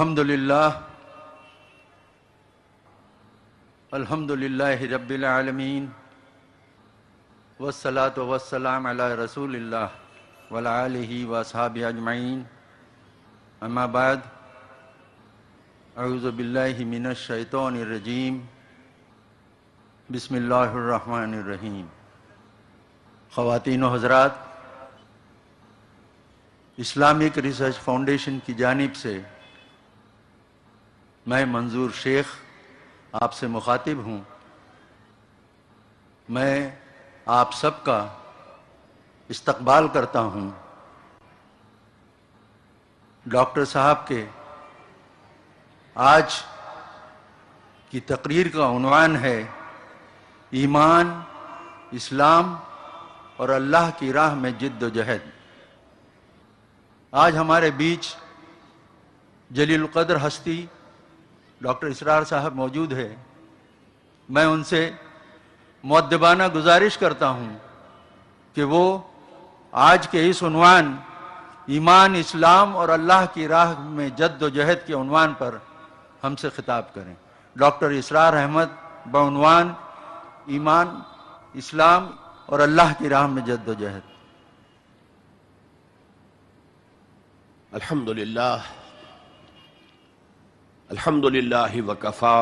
الحمد للہ رب العالمین والصلاة والسلام علی رسول اللہ وعلی آلہ واصحابہ اجمعین، اما بعد، اعوذ باللہ من الشیطان الرجیم، بسم اللہ الرحمن الرحیم۔ خواتین و حضرات، اسلامک ریسرچ فاؤنڈیشن کی جانب سے میں منظور شیخ آپ سے مخاطب ہوں۔ میں آپ سب کا استقبال کرتا ہوں۔ ڈاکٹر صاحب کے آج کی تقریر کا عنوان ہے ایمان، اسلام اور اللہ کی راہ میں جد و جہد۔ آج ہمارے بیچ جلیل القدر ہستی ڈاکٹر اسرار صاحب موجود ہے۔ میں ان سے مؤدبانہ گزارش کرتا ہوں کہ وہ آج کے اس عنوان ایمان، اسلام اور اللہ کی راہ میں جد و جہد کے عنوان پر ہم سے خطاب کریں۔ ڈاکٹر اسرار احمد بعنوان ایمان، اسلام اور اللہ کی راہ میں جد و جہد۔ الحمد للہ وکفا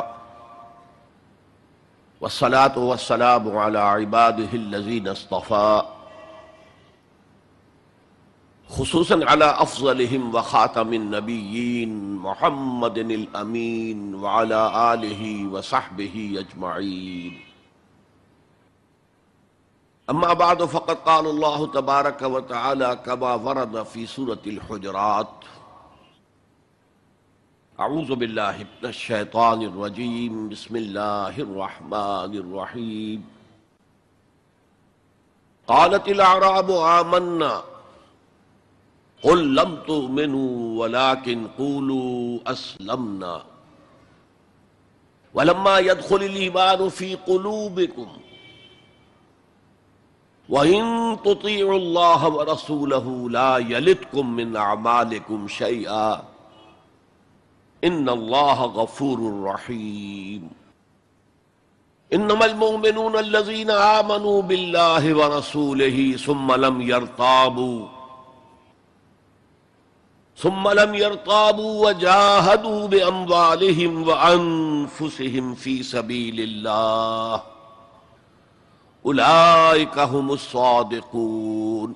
والصلاة والسلام علی عبادہ الذین اصطفیٰ، خصوصاً علی افضلہم وخاتم النبیین محمد الامین وعلی آلہ وصحبہ اجمعین۔ اما بعد فقد قال اللہ تبارک وتعالی کما ورد فی سورة الحجرات: اعوذ باللہ من الشیطان الرجیم، بسم اللہ الرحمن الرحیم۔ قالت الاعراب آمنا قل لم تؤمنوا ولكن قولوا اسلمنا ولما يدخل الایمان في قلوبكم وَإِن تُطِيعُوا اللَّهَ وَرَسُولَهُ لَا يَلِتْكُم مِّنْ أَعْمَالِكُمْ شَيْئًا إِنَّ اللَّهَ غَفُورٌ رَّحِيمٌ۔ إِنَّمَا الْمُؤْمِنُونَ الَّذِينَ آمَنُوا بِاللَّهِ وَرَسُولِهِ ثُمَّ لَمْ يَرْتَابُوا وَجَاهَدُوا بِأَمْوَالِهِمْ وَأَنفُسِهِمْ فِي سَبِيلِ اللَّهِ اولئک هم الصادقون۔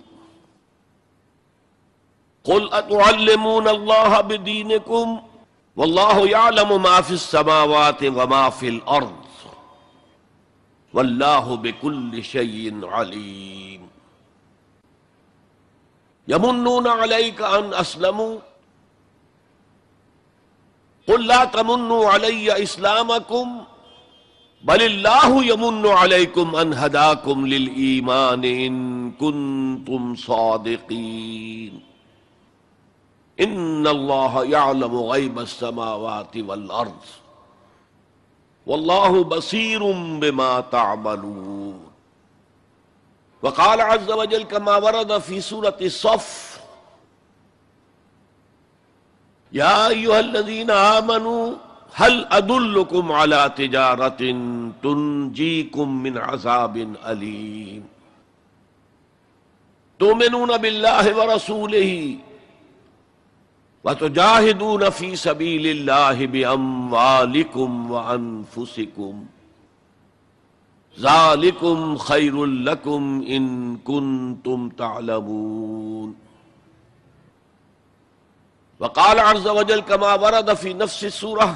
قل اتعلمون اللہ بدینکم واللہ یعلم ما فی السماوات وما فی الارض واللہ بکل شیء علیم۔ یمنون علیک ان اسلموا قل لا تمنوا علی اسلامکم بل اللہ یمن علیکم ان ہداکم للایمان ان کنتم صادقین۔ ان اللہ یعلم غیب السماوات والارض واللہ بصیر بما تعملون۔ وقال عز وجل كما ورد في سورة الصف: یا ایھا الذین آمنوا هل ادلکم علی تجارۃ تنجیکم من عذاب علیم تؤمنون باللہ ورسولہ وتجاہدون فی سبیل اللہ باموالکم وانفسکم ذالکم خیر لکم ان کنتم تعلمون۔ وقال عز وجل كما ورد في نفس السورة: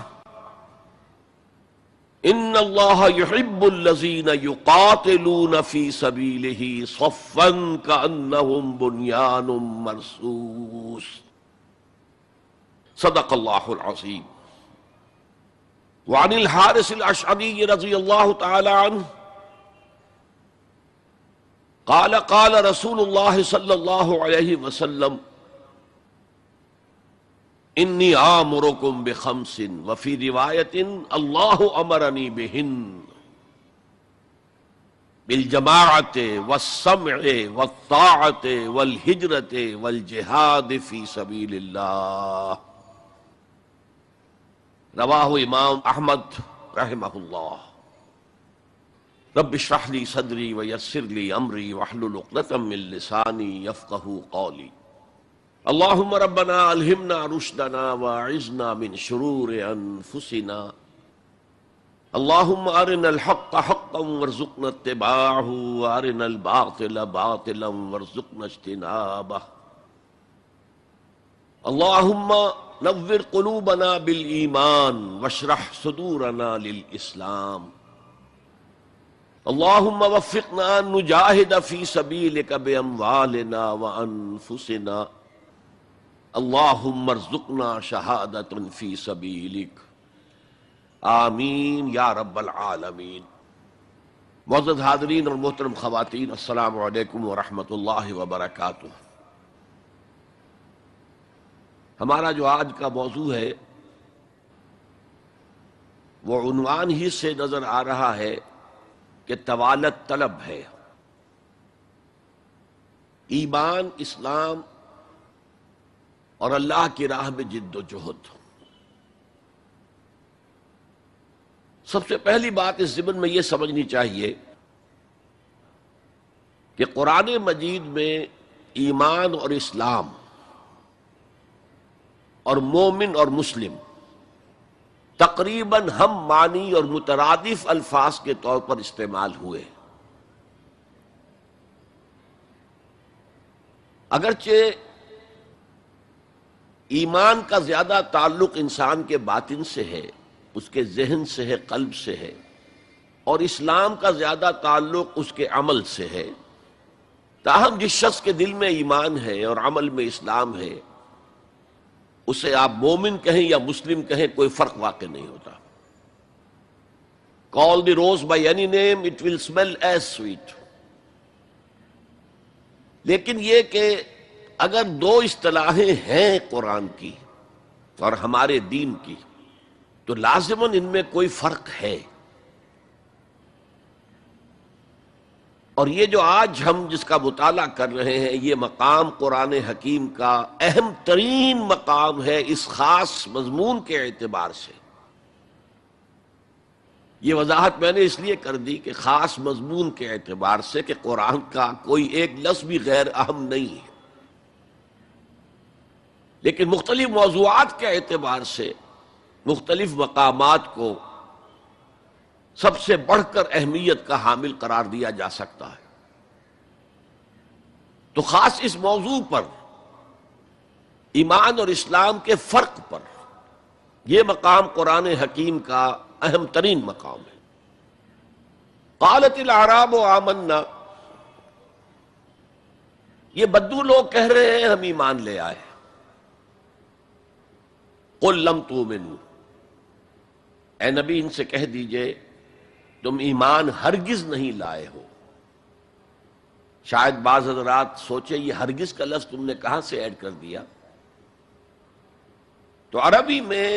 ان اللہ یحب الذین یقاتلون فی سبیلہ صفا کأنہم بنیان مرصوص۔ صدق اللہ العظیم۔ وعن الحارث الاشعری رضی اللہ تعالی عنہ قال قال رسول اللہ صلی اللہ علیہ وسلم: انی آمرکم بخمس وفی روایت اللہ امرنی بہن بالجماعت والسمع والطاعت والہجرت والجہاد فی سبیل اللہ۔ رواہ امام احمد رحمہ اللہ۔ رب اشرح لی صدری ویسر لی امری واحلل عقدۃ من لسانی یفقہوا قولی۔ اللہم ربنا الہمنا رشدنا واعذنا من شرور انفسنا۔ اللہم ارنا الحق حقا وارزقنا اتباعہ وارنا الباطل باطلا وارزقنا اجتنابہ۔ اللہم نور قلوبنا بالایمان واشرح صدورنا للاسلام۔ اللہم وفقنا ان نجاہد فی سبیلک باموالنا وانفسنا۔ اللہم ارزقنا شہادۃ فی سبیلک، آمین یا رب العالمین۔ معزز حاضرین اور محترم خواتین، السلام علیکم ورحمۃ اللہ وبرکاتہ۔ ہمارا جو آج کا موضوع ہے وہ عنوان ہی سے نظر آ رہا ہے کہ طوالت طلب ہے، ایمان، اسلام اور اللہ کی راہ میں جد و جہد۔ سب سے پہلی بات اس ضمن میں یہ سمجھنی چاہیے کہ قرآن مجید میں ایمان اور اسلام اور مومن اور مسلم تقریباً ہم معنی اور مترادف الفاظ کے طور پر استعمال ہوئے، اگرچہ ایمان کا زیادہ تعلق انسان کے باطن سے ہے، اس کے ذہن سے ہے، قلب سے ہے، اور اسلام کا زیادہ تعلق اس کے عمل سے ہے، تاہم جس شخص کے دل میں ایمان ہے اور عمل میں اسلام ہے اسے آپ مومن کہیں یا مسلم کہیں، کوئی فرق واقع نہیں ہوتا۔ Call the rose by any name, it will smell as sweet۔ لیکن یہ کہ اگر دو اصطلاحیں ہیں قرآن کی اور ہمارے دین کی تو لازماً ان میں کوئی فرق ہے، اور یہ جو آج ہم جس کا مطالعہ کر رہے ہیں یہ مقام قرآن حکیم کا اہم ترین مقام ہے اس خاص مضمون کے اعتبار سے۔ یہ وضاحت میں نے اس لیے کر دی کہ خاص مضمون کے اعتبار سے کہ قرآن کا کوئی ایک لفظ بھی غیر اہم نہیں ہے، لیکن مختلف موضوعات کے اعتبار سے مختلف مقامات کو سب سے بڑھ کر اہمیت کا حامل قرار دیا جا سکتا ہے۔ تو خاص اس موضوع پر، ایمان اور اسلام کے فرق پر، یہ مقام قرآن حکیم کا اہم ترین مقام ہے۔ قالت الاعراب آمنا، یہ بدو لوگ کہہ رہے ہیں ہم ایمان لے آئے۔ قل لم تؤمنوا، اے نبی ان سے کہہ دیجئے تم ایمان ہرگز نہیں لائے ہو۔ شاید بعض حضرات سوچے یہ ہرگز کا لفظ تم نے کہاں سے ایڈ کر دیا؟ تو عربی میں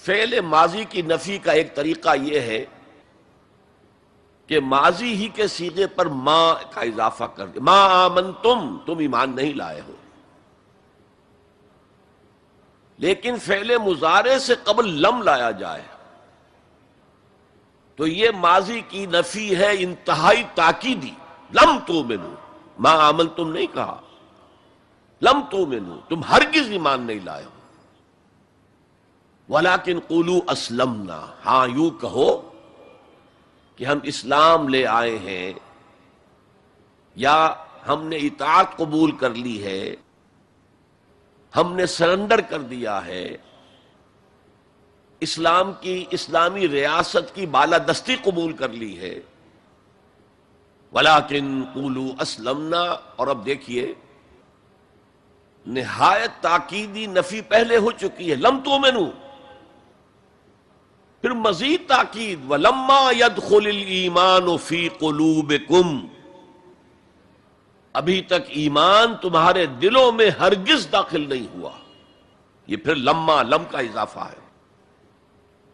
فعل ماضی کی نفی کا ایک طریقہ یہ ہے کہ ماضی ہی کے صیغے پر ما کا اضافہ کر دے، ما آمنتم، تم ایمان نہیں لائے ہو۔ لیکن فعل مضارع سے قبل لم لایا جائے تو یہ ماضی کی نفی ہے انتہائی تاکیدی۔ لم تؤمنوا، ما آمنتم نہیں کہا، لم تؤمنوا، تم ہرگز ایمان نہیں لائے ہو۔ ولیکن قولوا اسلمنا، ہاں یوں کہو کہ ہم اسلام لے آئے ہیں، یا ہم نے اطاعت قبول کر لی ہے، ہم نے سرنڈر کر دیا ہے، اسلام کی، اسلامی ریاست کی بالادستی قبول کر لی ہے۔ ولیکن قولوا اسلمنا، اور اب دیکھیے نہایت تاکیدی نفی پہلے ہو چکی ہے، لم تؤمنوا، پھر مزید تاکید ولما يدخل الایمان فی قلوبکم، ابھی تک ایمان تمہارے دلوں میں ہرگز داخل نہیں ہوا۔ یہ پھر لما، لم کا اضافہ ہے۔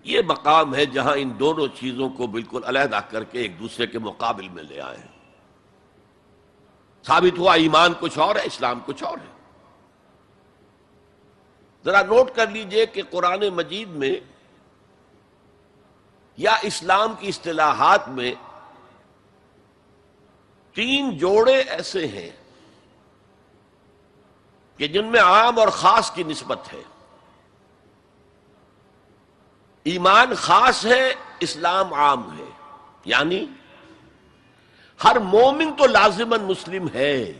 یہ مقام ہے جہاں ان دونوں چیزوں کو بالکل علیحدہ کر کے ایک دوسرے کے مقابل میں لے آئے ہیں۔ ثابت ہوا ایمان کچھ اور ہے، اسلام کچھ اور ہے۔ ذرا نوٹ کر لیجئے کہ قرآن مجید میں یا اسلام کی اصطلاحات میں 3 جوڑے ایسے ہیں کہ جن میں عام اور خاص کی نسبت ہے. ایمان خاص ہے، اسلام عام ہے. یعنی ہر مومن تو لازماً مسلم ہے،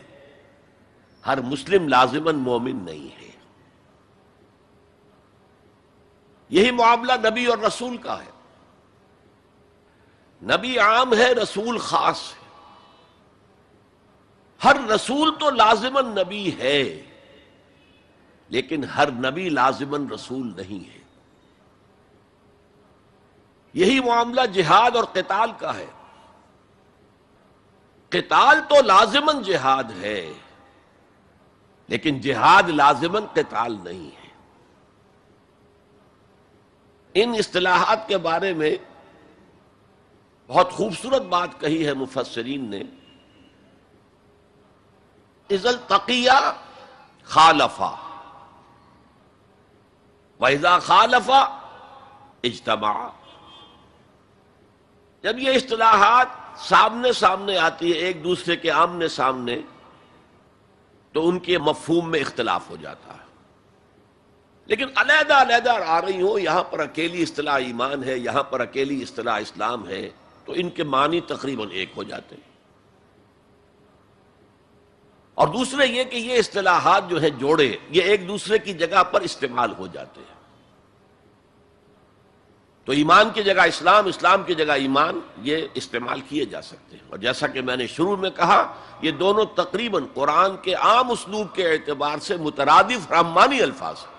ہر مسلم لازماً مومن نہیں ہے. یہی معاملہ نبی اور رسول کا ہے. نبی عام ہے، رسول خاص ہے. ہر رسول تو لازماً نبی ہے، لیکن ہر نبی لازماً رسول نہیں ہے. یہی معاملہ جہاد اور قتال کا ہے. قتال تو لازماً جہاد ہے، لیکن جہاد لازماً قتال نہیں ہے. ان اصطلاحات کے بارے میں بہت خوبصورت بات کہی ہے مفسرین نے. اذا التقیا خالفا واذا خالفا اجتمعا. جب یہ اصطلاحات سامنے سامنے آتی ہے، ایک دوسرے کے آمنے سامنے، تو ان کے مفہوم میں اختلاف ہو جاتا ہے. لیکن علیحدہ علیحدہ آ رہی ہوں، یہاں پر اکیلی اصطلاح ایمان ہے، یہاں پر اکیلی اصطلاح اسلام ہے، تو ان کے معنی تقریباً ایک ہو جاتے ہیں. اور دوسرے یہ کہ یہ اصطلاحات جو ہیں جوڑے، یہ ایک دوسرے کی جگہ پر استعمال ہو جاتے ہیں. تو ایمان کی جگہ اسلام، اسلام کی جگہ ایمان، یہ استعمال کیے جا سکتے ہیں. اور جیسا کہ میں نے شروع میں کہا، یہ دونوں تقریباً قرآن کے عام اسلوب کے اعتبار سے مترادف رحمانی الفاظ ہیں،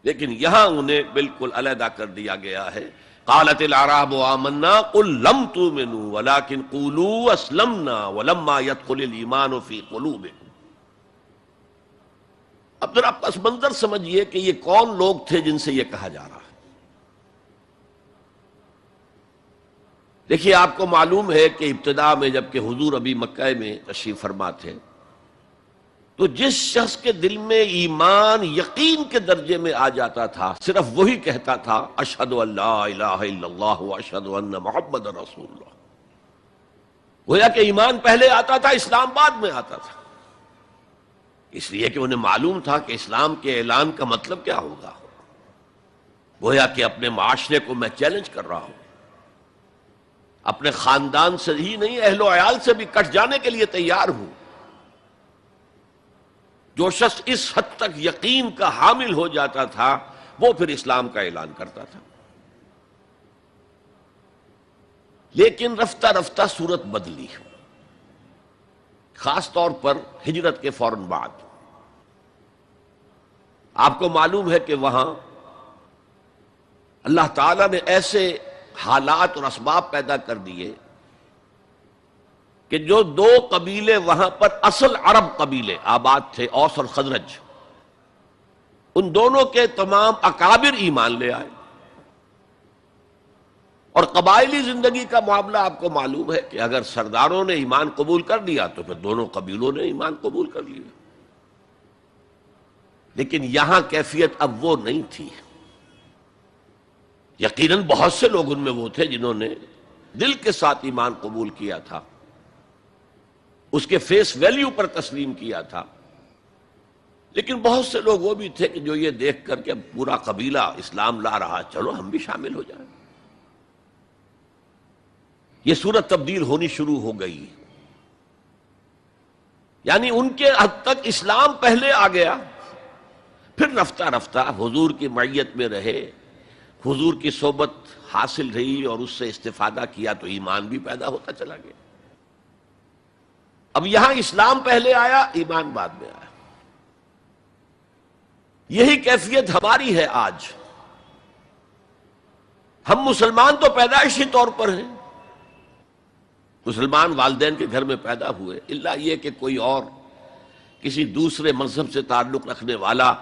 لیکن یہاں انہیں بالکل علیحدہ کر دیا گیا ہے. قالت الاعراب آمنا قل لم تؤمنوا ولكن قولوا اسلمنا ولما يدخل الايمان في قلوبكم. اب ذرا پس منظر سمجھیے کہ یہ کون لوگ تھے جن سے یہ کہا جا رہا ہے. دیکھیے، آپ کو معلوم ہے کہ ابتدا میں جب کہ حضور ابھی مکہ میں تشریف فرما تھے، تو جس شخص کے دل میں ایمان یقین کے درجے میں آ جاتا تھا، صرف وہی کہتا تھا اشہد ان لا الہ الا اللہ واشہد ان محمد رسول اللہ. گویا کہ ایمان پہلے آتا تھا، اسلام بعد میں آتا تھا. اس لیے کہ انہیں معلوم تھا کہ اسلام کے اعلان کا مطلب کیا ہوگا. گویا کہ اپنے معاشرے کو میں چیلنج کر رہا ہوں، اپنے خاندان سے ہی نہیں، اہل و عیال سے بھی کٹ جانے کے لیے تیار ہوں. جو شخص اس حد تک یقین کا حامل ہو جاتا تھا، وہ پھر اسلام کا اعلان کرتا تھا. لیکن رفتہ رفتہ صورت بدلی، خاص طور پر ہجرت کے فوراً بعد. آپ کو معلوم ہے کہ وہاں اللہ تعالیٰ نے ایسے حالات اور اسباب پیدا کر دیے کہ جو 2 قبیلے وہاں پر اصل عرب قبیلے آباد تھے، اوس اور خزرج، ان دونوں کے تمام اکابر ایمان لے آئے. اور قبائلی زندگی کا معاملہ آپ کو معلوم ہے کہ اگر سرداروں نے ایمان قبول کر لیا تو پھر دونوں قبیلوں نے ایمان قبول کر لیا. لیکن یہاں کیفیت اب وہ نہیں تھی. یقیناً بہت سے لوگ ان میں وہ تھے جنہوں نے دل کے ساتھ ایمان قبول کیا تھا، اس کے فیس ویلیو پر تسلیم کیا تھا. لیکن بہت سے لوگ وہ بھی تھے کہ جو یہ دیکھ کر کہ پورا قبیلہ اسلام لا رہا، چلو ہم بھی شامل ہو جائیں. یہ صورت تبدیل ہونی شروع ہو گئی. یعنی ان کے حد تک اسلام پہلے آ گیا، پھر رفتہ رفتہ حضور کی معیت میں رہے، حضور کی صحبت حاصل رہی اور اس سے استفادہ کیا، تو ایمان بھی پیدا ہوتا چلا گیا. اب یہاں اسلام پہلے آیا، ایمان بعد میں آیا. یہی کیفیت ہماری ہے آج. ہم مسلمان تو پیدائشی طور پر ہیں، مسلمان والدین کے گھر میں پیدا ہوئے، الا یہ کہ کوئی اور کسی دوسرے مذہب سے تعلق رکھنے والا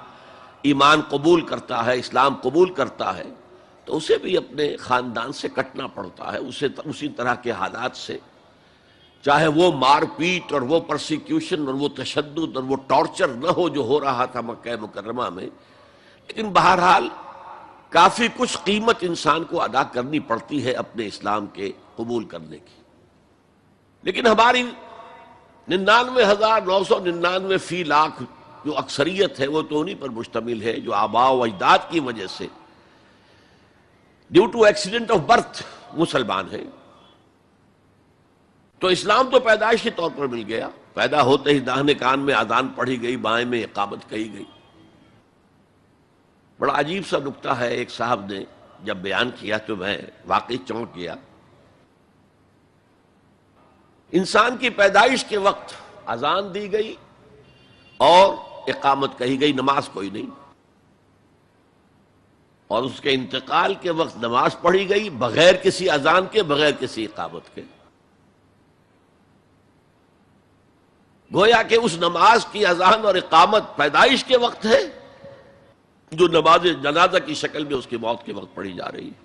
ایمان قبول کرتا ہے، اسلام قبول کرتا ہے، تو اسے بھی اپنے خاندان سے کٹنا پڑتا ہے، اسے اسی طرح کے حالات سے، چاہے وہ مار پیٹ اور وہ پرسیکیوشن اور وہ تشدد اور وہ ٹارچر نہ ہو جو ہو رہا تھا مکہ مکرمہ میں. لیکن بہرحال کافی کچھ قیمت انسان کو ادا کرنی پڑتی ہے اپنے اسلام کے قبول کرنے کی. لیکن ہماری 99,999 فی لاکھ جو اکثریت ہے وہ تو انہی پر مشتمل ہے جو آباء و اجداد کی وجہ سے due to accident of birth مسلمان ہیں. تو اسلام تو پیدائشی طور پر مل گیا، پیدا ہوتے ہی داہنے کان میں اذان پڑھی گئی، بائیں میں اقامت کہی گئی. بڑا عجیب سا نکتہ ہے، ایک صاحب نے جب بیان کیا تو میں واقعی چونک گیا. انسان کی پیدائش کے وقت اذان دی گئی اور اقامت کہی گئی، نماز کوئی نہیں. اور اس کے انتقال کے وقت نماز پڑھی گئی بغیر کسی اذان کے، بغیر کسی اقامت کے. گویا کہ اس نماز کی اذان اور اقامت پیدائش کے وقت ہے جو نماز جنازہ کی شکل میں اس کی موت کے وقت پڑھی جا رہی ہے.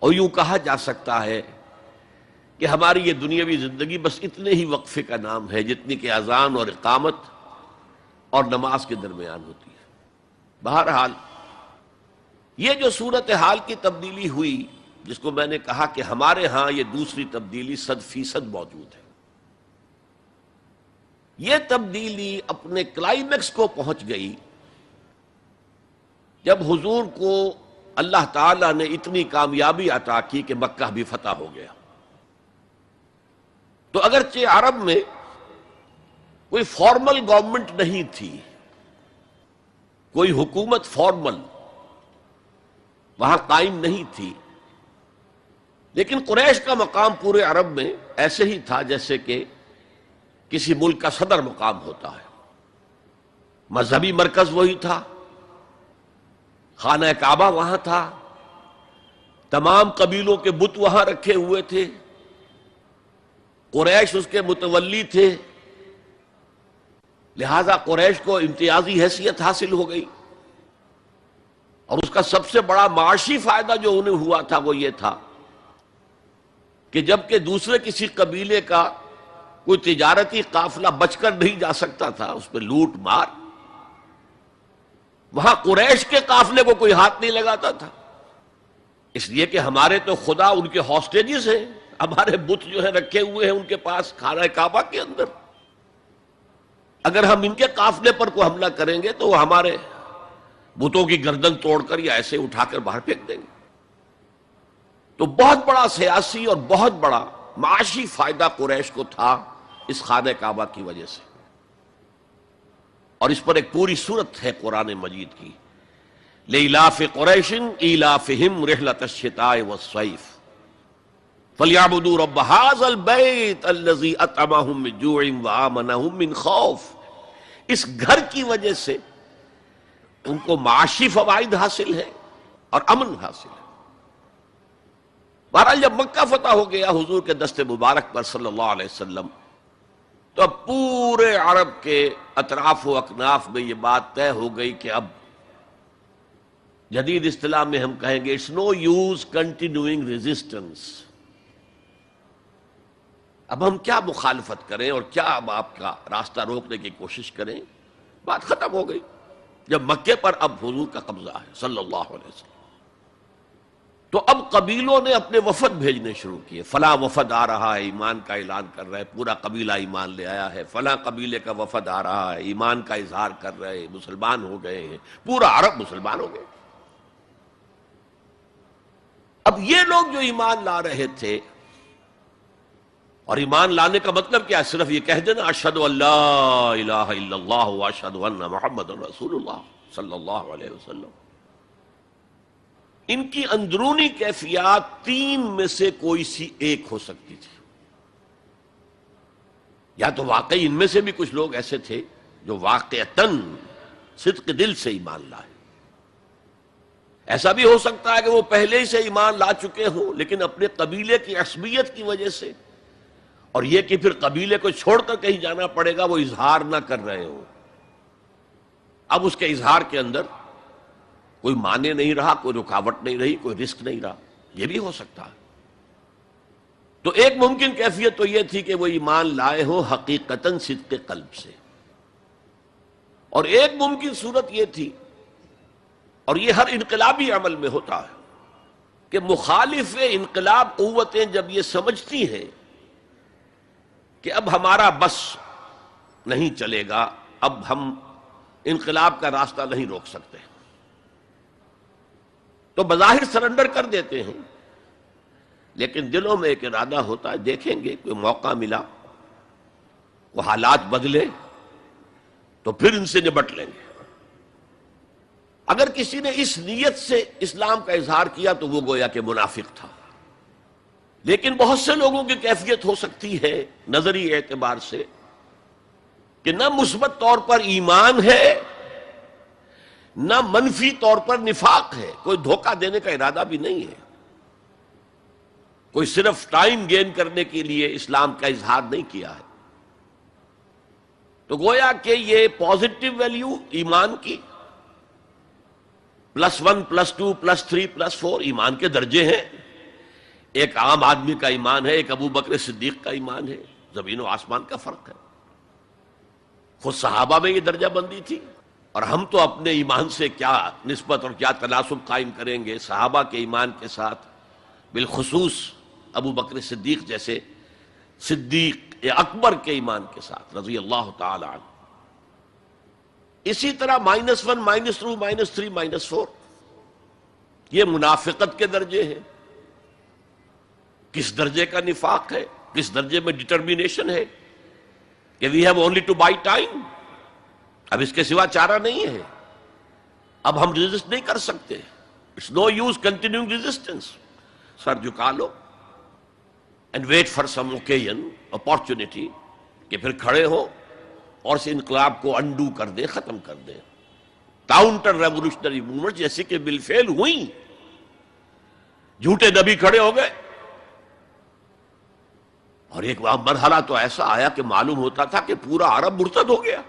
اور یوں کہا جا سکتا ہے کہ ہماری یہ دنیاوی زندگی بس اتنے ہی وقفے کا نام ہے جتنی کہ اذان اور اقامت اور نماز کے درمیان ہوتی ہے. بہرحال یہ جو صورتحال کی تبدیلی ہوئی، جس کو میں نے کہا کہ ہمارے ہاں یہ دوسری تبدیلی 100% موجود ہے، یہ تبدیلی اپنے کلائمیکس کو پہنچ گئی جب حضور کو اللہ تعالیٰ نے اتنی کامیابی عطا کی کہ مکہ بھی فتح ہو گیا. تو اگرچہ عرب میں کوئی فارمل گورنمنٹ نہیں تھی، کوئی حکومت فارمل وہاں قائم نہیں تھی، لیکن قریش کا مقام پورے عرب میں ایسے ہی تھا جیسے کہ کسی ملک کا صدر مقام ہوتا ہے. مذہبی مرکز وہی تھا، خانہ کعبہ وہاں تھا، تمام قبیلوں کے بت وہاں رکھے ہوئے تھے، قریش اس کے متولی تھے، لہذا قریش کو امتیازی حیثیت حاصل ہو گئی. اور اس کا سب سے بڑا معاشی فائدہ جو انہیں ہوا تھا وہ یہ تھا کہ جبکہ دوسرے کسی قبیلے کا کوئی تجارتی قافلہ بچ کر نہیں جا سکتا تھا، اس پہ لوٹ مار، وہاں قریش کے قافلے کو کوئی ہاتھ نہیں لگاتا تھا. اس لیے کہ ہمارے تو خدا ان کے ہاسٹیجز ہیں، ہمارے بت جو ہیں رکھے ہوئے ہیں ان کے پاس خانہ کعبہ کے اندر. اگر ہم ان کے قافلے پر کوئی حملہ کریں گے تو وہ ہمارے بتوں کی گردن توڑ کر یا ایسے اٹھا کر باہر پھینک دیں گے. تو بہت بڑا سیاسی اور بہت بڑا معاشی فائدہ قریش کو تھا اس خانہ کعبہ کی وجہ سے. اور اس پر ایک پوری سورت ہے قرآن مجید کی، لِإِلَافِ قُرَيْشٍ إِيلَافِهِمْ رِحْلَةَ الشِّتَاءِ وَالصَّيْفِ فَلْيَعْبُدُوا رَبَّ هَٰذَا الْبَيْتِ الَّذِي أَطْعَمَهُم مِّن جُوعٍ وَآمَنَهُم مِّن خَوْفٍ. اس گھر کی وجہ سے ان کو معاشی فوائد حاصل ہے اور امن حاصل ہے. بہرحال جب مکہ فتح ہو گیا حضور کے دست مبارک پر صلی اللہ علیہ وسلم، تو اب پورے عرب کے اطراف و اکناف میں یہ بات طے ہو گئی کہ اب جدید اصطلاح میں ہم کہیں گے it's no use continuing resistance. اب ہم کیا مخالفت کریں اور کیا اب آپ کا راستہ روکنے کی کوشش کریں. بات ختم ہو گئی جب مکے پر اب حضور کا قبضہ ہے صلی اللہ علیہ وسلم. تو اب قبیلوں نے اپنے وفد بھیجنے شروع کیے. فلاں وفد آ رہا ہے، ایمان کا اعلان کر رہا ہے، پورا قبیلہ ایمان لے آیا ہے. فلاں قبیلے کا وفد آ رہا ہے، ایمان کا اظہار کر رہے ہیں، مسلمان ہو گئے ہیں، پورا عرب مسلمان ہو گئے. اب یہ لوگ جو ایمان لا رہے تھے، اور ایمان لانے کا مطلب کیا؟ صرف یہ کہہ دینا اشہد ان لا الہ الا اللہ واشہد ان محمد رسول اللہ صلی اللہ علیہ وسلم. ان کی اندرونی کیفیات تین میں سے کوئی سی ایک ہو سکتی تھی. یا تو واقعی ان میں سے بھی کچھ لوگ ایسے تھے جو واقعتاً صدق دل سے ایمان لائے. ایسا بھی ہو سکتا ہے کہ وہ پہلے ہی سے ایمان لا چکے ہوں لیکن اپنے قبیلے کی عصبیت کی وجہ سے، اور یہ کہ پھر قبیلے کو چھوڑ کر کہیں جانا پڑے گا، وہ اظہار نہ کر رہے ہوں. اب اس کے اظہار کے اندر کوئی معنی نہیں رہا، کوئی رکاوٹ نہیں رہی، کوئی رسک نہیں رہا. یہ بھی ہو سکتا ہے. تو ایک ممکن کیفیت تو یہ تھی کہ وہ ایمان لائے ہوں حقیقتاً صدق قلب سے، اور ایک ممکن صورت یہ تھی، اور یہ ہر انقلابی عمل میں ہوتا ہے کہ مخالف انقلاب قوتیں جب یہ سمجھتی ہیں کہ اب ہمارا بس نہیں چلے گا، اب ہم انقلاب کا راستہ نہیں روک سکتے، تو بظاہر سرنڈر کر دیتے ہیں، لیکن دلوں میں ایک ارادہ ہوتا ہے دیکھیں گے کوئی موقع ملا، وہ حالات بدلے تو پھر ان سے نبٹ لیں گے۔ اگر کسی نے اس نیت سے اسلام کا اظہار کیا تو وہ گویا کہ منافق تھا، لیکن بہت سے لوگوں کی کیفیت ہو سکتی ہے نظری اعتبار سے کہ نہ مثبت طور پر ایمان ہے نہ منفی طور پر نفاق ہے، کوئی دھوکہ دینے کا ارادہ بھی نہیں ہے، کوئی صرف ٹائم گین کرنے کے لیے اسلام کا اظہار نہیں کیا ہے، تو گویا کہ یہ پازیٹو ویلیو ایمان کی +1 +2 +3 +4 ایمان کے درجے ہیں، ایک عام آدمی کا ایمان ہے، ایک ابو بکر صدیق کا ایمان ہے، زمین و آسمان کا فرق ہے۔ خود صحابہ میں یہ درجہ بندی تھی، اور ہم تو اپنے ایمان سے کیا نسبت اور کیا تناسب قائم کریں گے صحابہ کے ایمان کے ساتھ، بالخصوص ابو بکر صدیق جیسے صدیق اکبر کے ایمان کے ساتھ رضی اللہ تعالی عنہ۔ اسی طرح -1 -2 -3 -4 یہ منافقت کے درجے ہیں، کس درجے کا نفاق ہے، کس درجے میں ڈٹرمینیشن ہے کہ we have only to buy time, اب اس کے سوا چارہ نہیں ہے، اب ہم ریزسٹ نہیں کر سکتے، it's no use continuing resistance, سر جھکا لو and wait for some occasion opportunity کہ پھر کھڑے ہو اور اس انقلاب کو انڈو کر دے، ختم کر دے۔ کاؤنٹر ریولوشنری موومنٹ جیسے کہ بالفعل ہوئی، جھوٹے نبی کھڑے ہو گئے، اور ایک مرحلہ تو ایسا آیا کہ معلوم ہوتا تھا کہ پورا عرب مرتد ہو گیا،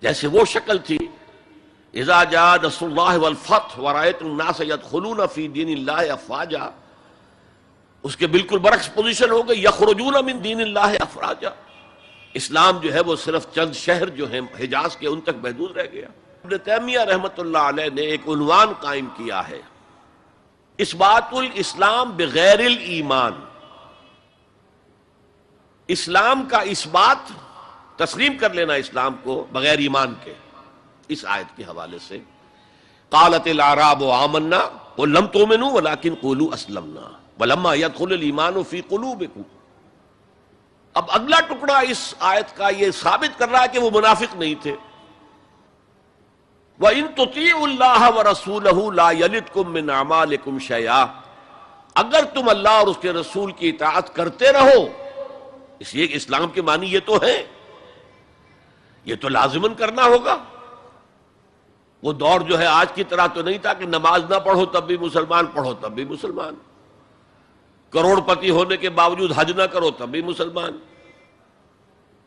جیسے وہ شکل تھی اذا جاء نصر اللہ والفتح ورأیت الناس یدخلون فی دین اللہ افواجا، اس کے بالکل برعکس پوزیشن ہو گئی، یخرجون من دین اللہ افواجا، اسلام جو ہے وہ صرف چند شہر جو ہیں حجاز کے ان تک محدود رہ گیا۔ ابن تیمیہ رحمۃ اللہ علیہ نے ایک عنوان قائم کیا ہے، اثبات الاسلام بغیر الایمان، اسلام کا اثبات، تسلیم کر لینا اسلام کو بغیر ایمان کے، اس آیت کے حوالے سے قالت الاعراب آمنا قل لم تؤمنوا ولكن قولوا اسلمنا ولما يدخل الايمان في قلوبكم۔ اب اگلا ٹکڑا اس آیت کا یہ ثابت کر رہا ہے کہ وہ منافق نہیں تھے، وَإِن تُطِيعُوا اللَّهَ وَرَسُولَهُ لَا يَلِدْكُم مِّنْ أَعْمَالِكُمْ شَيْئًا، اگر تم اللہ اور اس کے رسول کی اطاعت کرتے رہو، اس لیے کہ اسلام کے معنی یہ تو ہے، یہ تو لازماً کرنا ہوگا۔ وہ دور جو ہے آج کی طرح تو نہیں تھا کہ نماز نہ پڑھو تب بھی مسلمان، پڑھو تب بھی مسلمان، کروڑ پتی ہونے کے باوجود حج نہ کرو تب بھی مسلمان،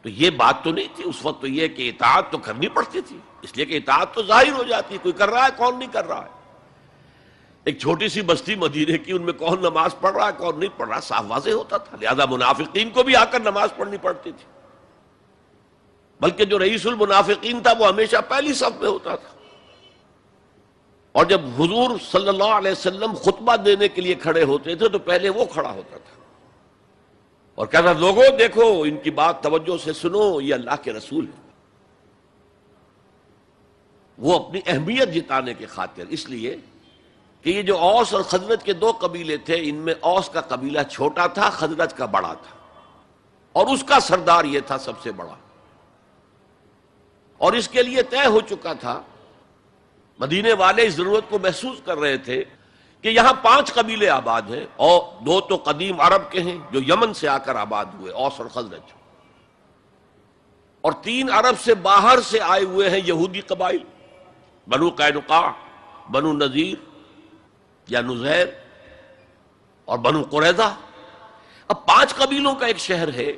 تو یہ بات تو نہیں تھی اس وقت، تو یہ کہ اطاعت تو کرنی پڑتی تھی، اس لیے کہ اطاعت تو ظاہر ہو جاتی، کوئی کر رہا ہے کون نہیں کر رہا ہے۔ ایک چھوٹی سی بستی مدینے کی، ان میں کون نماز پڑھ رہا ہے کون نہیں پڑھ رہا صاف واضح ہوتا تھا، لہذا منافقین کو بھی آ کر نماز پڑھنی پڑتی تھی، بلکہ جو رئیس المنافقین تھا وہ ہمیشہ پہلی صف میں ہوتا تھا، اور جب حضور صلی اللہ علیہ وسلم خطبہ دینے کے لیے کھڑے ہوتے تھے تو پہلے وہ کھڑا ہوتا تھا اور کہتا لوگوں دیکھو ان کی بات توجہ سے سنو، یہ اللہ کے رسول ہیں۔ وہ اپنی اہمیت جتانے کے خاطر، اس لیے کہ یہ جو اوس اور خزرج کے دو قبیلے تھے، ان میں اوس کا قبیلہ چھوٹا تھا، خزرج کا بڑا تھا، اور اس کا سردار یہ تھا سب سے بڑا، اور اس کے لیے طے ہو چکا تھا، مدینے والے اس ضرورت کو محسوس کر رہے تھے کہ یہاں 5 قبیلے آباد ہیں، اور 2 تو قدیم عرب کے ہیں جو یمن سے آ کر آباد ہوئے، اوس اور خزرج، اور 3 عرب سے باہر سے آئے ہوئے ہیں یہودی قبائل، بنو قینقاع، بنو نذیر یا نذیر اور بنو قریظہ۔ اب 5 قبیلوں کا ایک شہر ہے،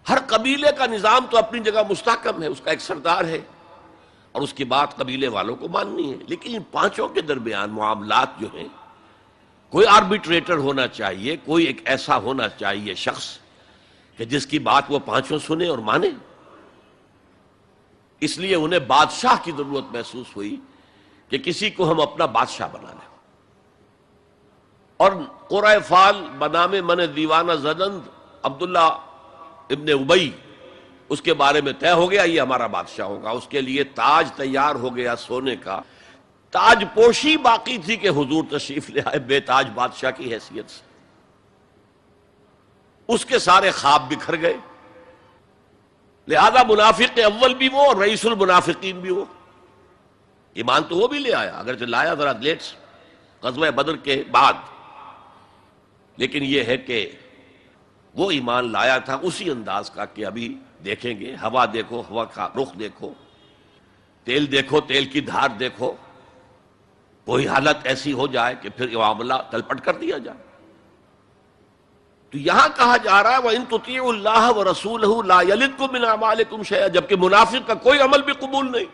ہر قبیلے کا نظام تو اپنی جگہ مستحکم ہے، اس کا ایک سردار ہے اور اس کی بات قبیلے والوں کو ماننی ہے، لیکن ان 5 کے درمیان معاملات جو ہیں، کوئی آربیٹریٹر ہونا چاہیے، کوئی ایک ایسا ہونا چاہیے شخص کہ جس کی بات وہ 5 سنے اور مانے۔ اس لیے انہیں بادشاہ کی ضرورت محسوس ہوئی کہ کسی کو ہم اپنا بادشاہ بنا لیں. اور قرۂ فال بنام من دیوانہ زدند عبداللہ ابن ابی، اس کے بارے میں طے ہو گیا یہ ہمارا بادشاہ ہوگا. اس کے لیے تاج تیار ہو گیا سونے کا. تاج پوشی باقی تھی کہ حضور تشریف لے آئے بے تاج بادشاہ کی حیثیت سے. اس کے سارے خواب بکھر گئے. لہذا منافق اول بھی وہ اور رئیس المنافقین بھی وہ. ایمان تو وہ بھی لے آیا، اگرچہ لایا ذرا لیٹ غزوہ بدر کے بعد، لیکن یہ ہے کہ وہ ایمان لایا تھا اسی انداز کا کہ ابھی دیکھیں گے. ہوا دیکھو، ہوا کا رخ دیکھو، تیل دیکھو، تیل کی دھار دیکھو، کوئی حالت ایسی ہو جائے کہ پھر معاملہ تلپٹ کر دیا جائے. تو یہاں کہا جا رہا ہے وَإِن تُطِيعُوا اللَّهَ وَرَسُولَهُ لَا يَلِدْكُم مِّنْ أَعْمَالِكُمْ شَيْئًا، جبکہ منافق کا کوئی عمل بھی قبول نہیں.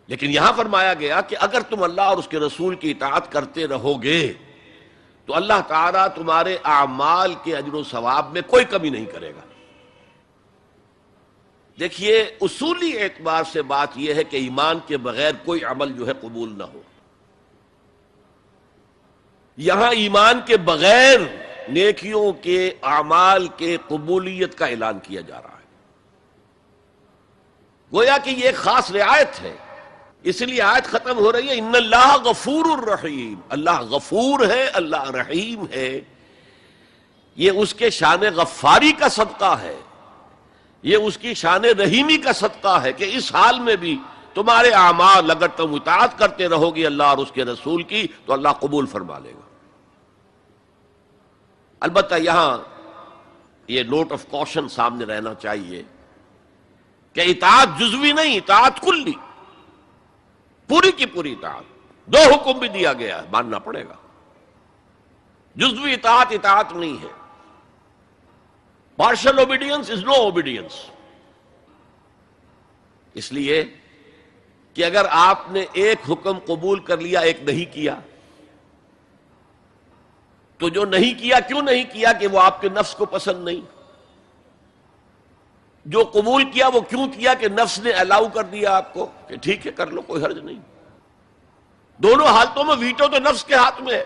لیکن یہاں فرمایا گیا کہ اگر تم اللہ اور اس کے رسول کی اطاعت کرتے رہو گے تو اللہ تعالیٰ تمہارے اعمال کے اجر و ثواب میں کوئی کمی نہیں کرے گا. دیکھیے اصولی اعتبار سے بات یہ ہے کہ ایمان کے بغیر کوئی عمل جو ہے قبول نہ ہو. یہاں ایمان کے بغیر نیکیوں کے اعمال کے قبولیت کا اعلان کیا جا رہا ہے. گویا کہ یہ ایک خاص رعایت ہے، اس لیے آیت ختم ہو رہی ہے ان اللہ غفور الرحیم. اللہ غفور ہے، اللہ رحیم ہے. یہ اس کے شان غفاری کا صدقہ ہے، یہ اس کی شان رحیمی کا صدقہ ہے کہ اس حال میں بھی تمہارے اعمال اگر تم اطاعت کرتے رہو گے اللہ اور اس کے رسول کی تو اللہ قبول فرما لے گا. البتہ یہاں یہ نوٹ آف کوشن سامنے رہنا چاہیے کہ اطاعت جزوی نہیں، اطاعت کلی، پوری کی پوری اطاعت. دو حکم بھی دیا گیا ہے، ماننا پڑے گا. جزوی اطاعت اطاعت نہیں ہے. Partial obedience is no obedience. اس لیے کہ اگر آپ نے ایک حکم قبول کر لیا ایک نہیں کیا تو جو نہیں کیا کیوں نہیں کیا کہ وہ آپ کے نفس کو پسند نہیں، جو قبول کیا وہ کیوں کیا کہ نفس نے الاؤ کر دیا آپ کو کہ ٹھیک ہے کر لو کوئی حرج نہیں. دونوں حالتوں میں ویٹو تو نفس کے ہاتھ میں ہے.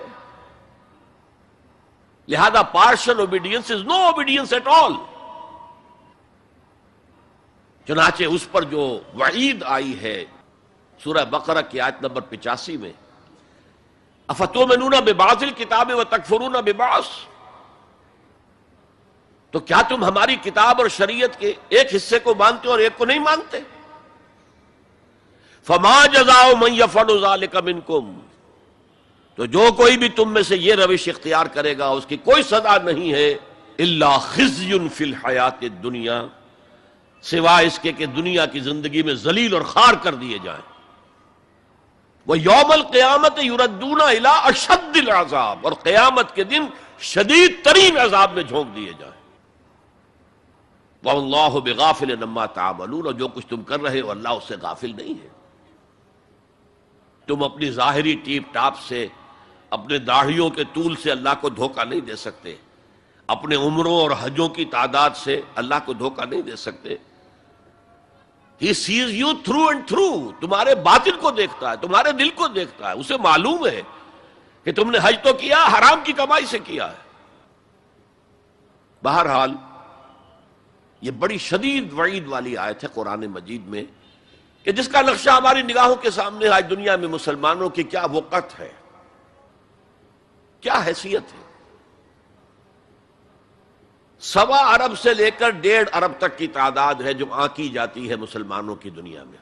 لہذا partial obedience is no obedience at all. چنانچہ اس پر جو وعید آئی ہے سورہ بقرہ کی آیت نمبر 85 میں افتؤمنون ببعض الکتاب وتکفرون ببعض، تو کیا تم ہماری کتاب اور شریعت کے ایک حصے کو مانتے اور ایک کو نہیں مانتے؟ فما جزاء من يفعل ذلك منکم، تو جو کوئی بھی تم میں سے یہ روش اختیار کرے گا اس کی کوئی سزا نہیں ہے الا خزي فی الحیات الدنیا، سوائے اس کے کہ دنیا کی زندگی میں ذلیل اور خوار کر دیے جائیں. وَيَوْمَ الْقِيَامَةِ يُرَدُّونَ إِلَىٰ أَشَدِّ الْعَذَابِ، اور قیامت کے دن شدید ترین عذاب میں جھونک دیے جائیں. وَاللَّهُ بِغَافِلٍ عَمَّا تَعْمَلُونَ، اور جو کچھ تم کر رہے ہو اللہ اس سے غافل نہیں ہے. تم اپنی ظاہری ٹیپ ٹاپ سے، اپنے داڑھیوں کے طول سے اللہ کو دھوکہ نہیں دے سکتے، اپنے عمروں اور حجوں کی تعداد سے اللہ کو دھوکہ نہیں دے سکتے. He sees you through and through. تمہارے باطن کو دیکھتا ہے، تمہارے دل کو دیکھتا ہے. اسے معلوم ہے کہ تم نے حج تو کیا، حرام کی کمائی سے کیا ہے. بہرحال یہ بڑی شدید وعید والی آیت ہے قرآن مجید میں کہ جس کا نقشہ ہماری نگاہوں کے سامنے آج دنیا میں مسلمانوں کی کیا وقت ہے، کیا حیثیت ہے. 1.25 ارب سے لے کر 1.5 ارب تک کی تعداد ہے جو آنکی جاتی ہے مسلمانوں کی دنیا میں.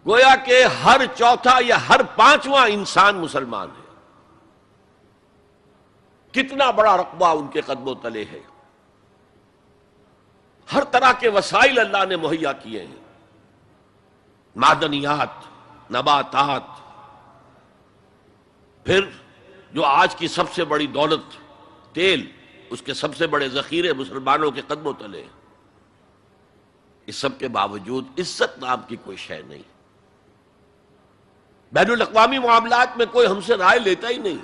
گویا کہ ہر چوتھا یا ہر 5واں انسان مسلمان ہے. کتنا بڑا رقبہ ان کے قدم و تلے ہے. ہر طرح کے وسائل اللہ نے مہیا کیے ہیں، معدنیات، نباتات. پھر جو آج کی سب سے بڑی دولت تیل، اس کے سب سے بڑے ذخیرے مسلمانوں کے قدم و تلے. اس سب کے باوجود عزت نام کی کوئی شے نہیں. بین الاقوامی معاملات میں کوئی ہم سے رائے لیتا ہی نہیں.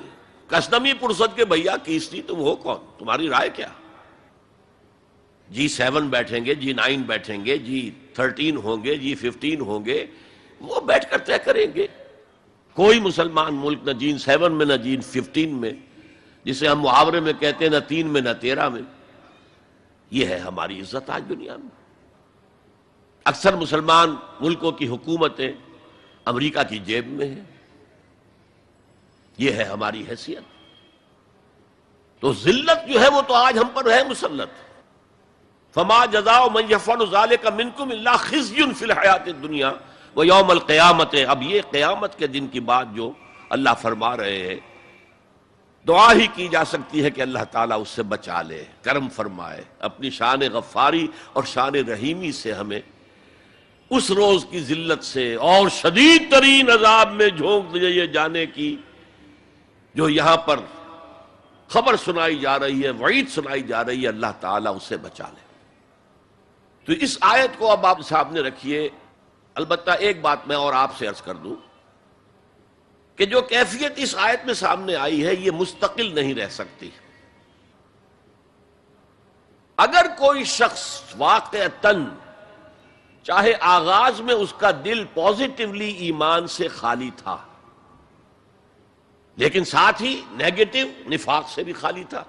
کسٹمی پرسد کے بھیا کیسٹی تم ہو کون، تمہاری رائے کیا؟ G7 بیٹھیں گے, G9 بیٹھیں گے, G13 ہوں گے, G15 ہوں گے, وہ بیٹھ کر طے کریں گے. کوئی مسلمان ملک نہ G7 میں نہ G15 میں, جسے ہم محاورے میں کہتے ہیں نہ 3 میں نہ 13 میں. یہ ہے ہماری عزت آج دنیا میں. اکثر مسلمان ملکوں کی حکومتیں امریکہ کی جیب میں ہیں. یہ ہے ہماری حیثیت. تو ذلت جو ہے وہ تو آج ہم پر ہے مسلط. فما جزاء من يفعل ذلك منكم الا خزي في الحیات الدنیا ویوم القیامت. اب یہ قیامت کے دن کی بات جو اللہ فرما رہے ہیں, دعا ہی کی جا سکتی ہے کہ اللہ تعالیٰ اس سے بچا لے, کرم فرمائے, اپنی شان غفاری اور شان رحیمی سے ہمیں اس روز کی ذلت سے اور شدید ترین عذاب میں جھونک دیے جانے کی جو یہاں پر خبر سنائی جا رہی ہے, وعید سنائی جا رہی ہے, اللہ تعالیٰ اس سے بچا لے. تو اس آیت کو اب آپ سامنے رکھیے. البتہ ایک بات میں اور آپ سے عرض کر دوں کہ جو کیفیت اس آیت میں سامنے آئی ہے یہ مستقل نہیں رہ سکتی. اگر کوئی شخص واقعتاً چاہے آغاز میں اس کا دل پازیٹیولی ایمان سے خالی تھا, لیکن ساتھ ہی نیگیٹو نفاق سے بھی خالی تھا,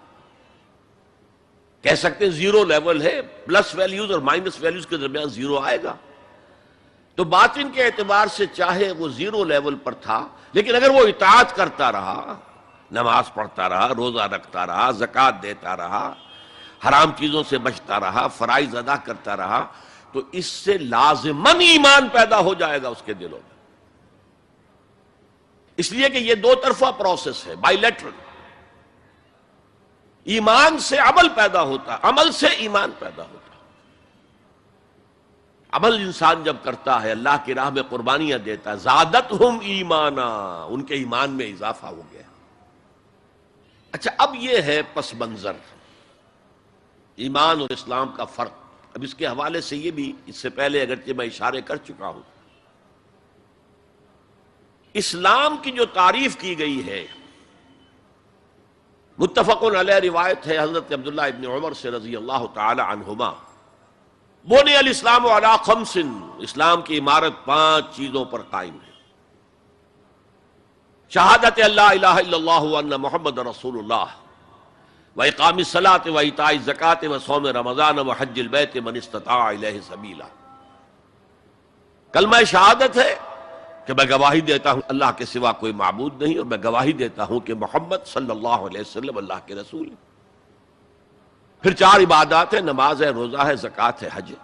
کہہ سکتے ہیں زیرو لیول ہے, پلس ویلیوز اور مائنس ویلیوز کے درمیان زیرو آئے گا, تو باطن کے اعتبار سے چاہے وہ زیرو لیول پر تھا, لیکن اگر وہ اطاعت کرتا رہا, نماز پڑھتا رہا, روزہ رکھتا رہا, زکوٰۃ دیتا رہا, حرام چیزوں سے بچتا رہا, فرائض ادا کرتا رہا, تو اس سے لازماً ایمان پیدا ہو جائے گا اس کے دلوں میں. اس لیے کہ یہ دو طرفہ پروسیس ہے, بائی لیٹرل. ایمان سے عمل پیدا ہوتا, عمل سے ایمان پیدا ہوتا. عمل انسان جب کرتا ہے, اللہ کی راہ میں قربانیاں دیتا ہے, زادتہم ایمانا, ان کے ایمان میں اضافہ ہو گیا. اچھا, اب یہ ہے پس منظر ایمان اور اسلام کا فرق. اب اس کے حوالے سے یہ بھی, اس سے پہلے اگرچہ میں اشارے کر چکا ہوں, اسلام کی جو تعریف کی گئی ہے متفق علیہ روایت ہے حضرت عبداللہ ابن عمر سے رضی اللہ تعالی عنہما, بنی الاسلام علی خمس, اسلام کی عمارت 5 چیزوں پر قائم ہے. شہادت اللہ الہ الا اللہ وان محمد رسول اللہ, وإقام الصلاۃ وإیتاء الزکوٰۃ وصوم رمضان وحج البیت من استطاع الیہ سبیلا. کلمہ شہادت ہے کہ میں گواہی دیتا ہوں اللہ کے سوا کوئی معبود نہیں, اور میں گواہی دیتا ہوں کہ محمد صلی اللہ علیہ وسلم اللہ کے رسول ہیں. پھر 4 عبادات ہیں, نماز ہے, روزہ ہے, زکوٰۃ ہے, حج ہے.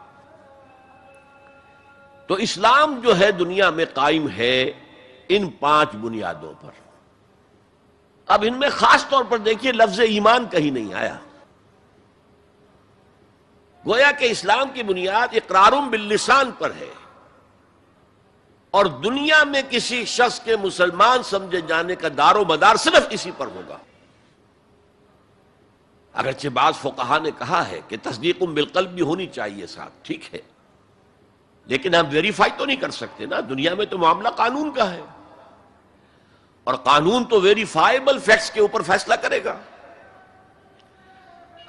تو اسلام جو ہے دنیا میں قائم ہے ان 5 بنیادوں پر. اب ان میں خاص طور پر دیکھیے لفظ ایمان کہیں نہیں آیا. گویا کہ اسلام کی بنیاد اقرار باللسان پر ہے, اور دنیا میں کسی شخص کے مسلمان سمجھے جانے کا دار و مدار صرف اسی پر ہوگا. اگرچہ بعض فقہا نے کہا ہے کہ تصدیق بالقلب بھی ہونی چاہیے ساتھ, ٹھیک ہے, لیکن ہم ویریفائی تو نہیں کر سکتے نا. دنیا میں تو معاملہ قانون کا ہے, اور قانون تو ویریفائیبل فیکٹس کے اوپر فیصلہ کرے گا.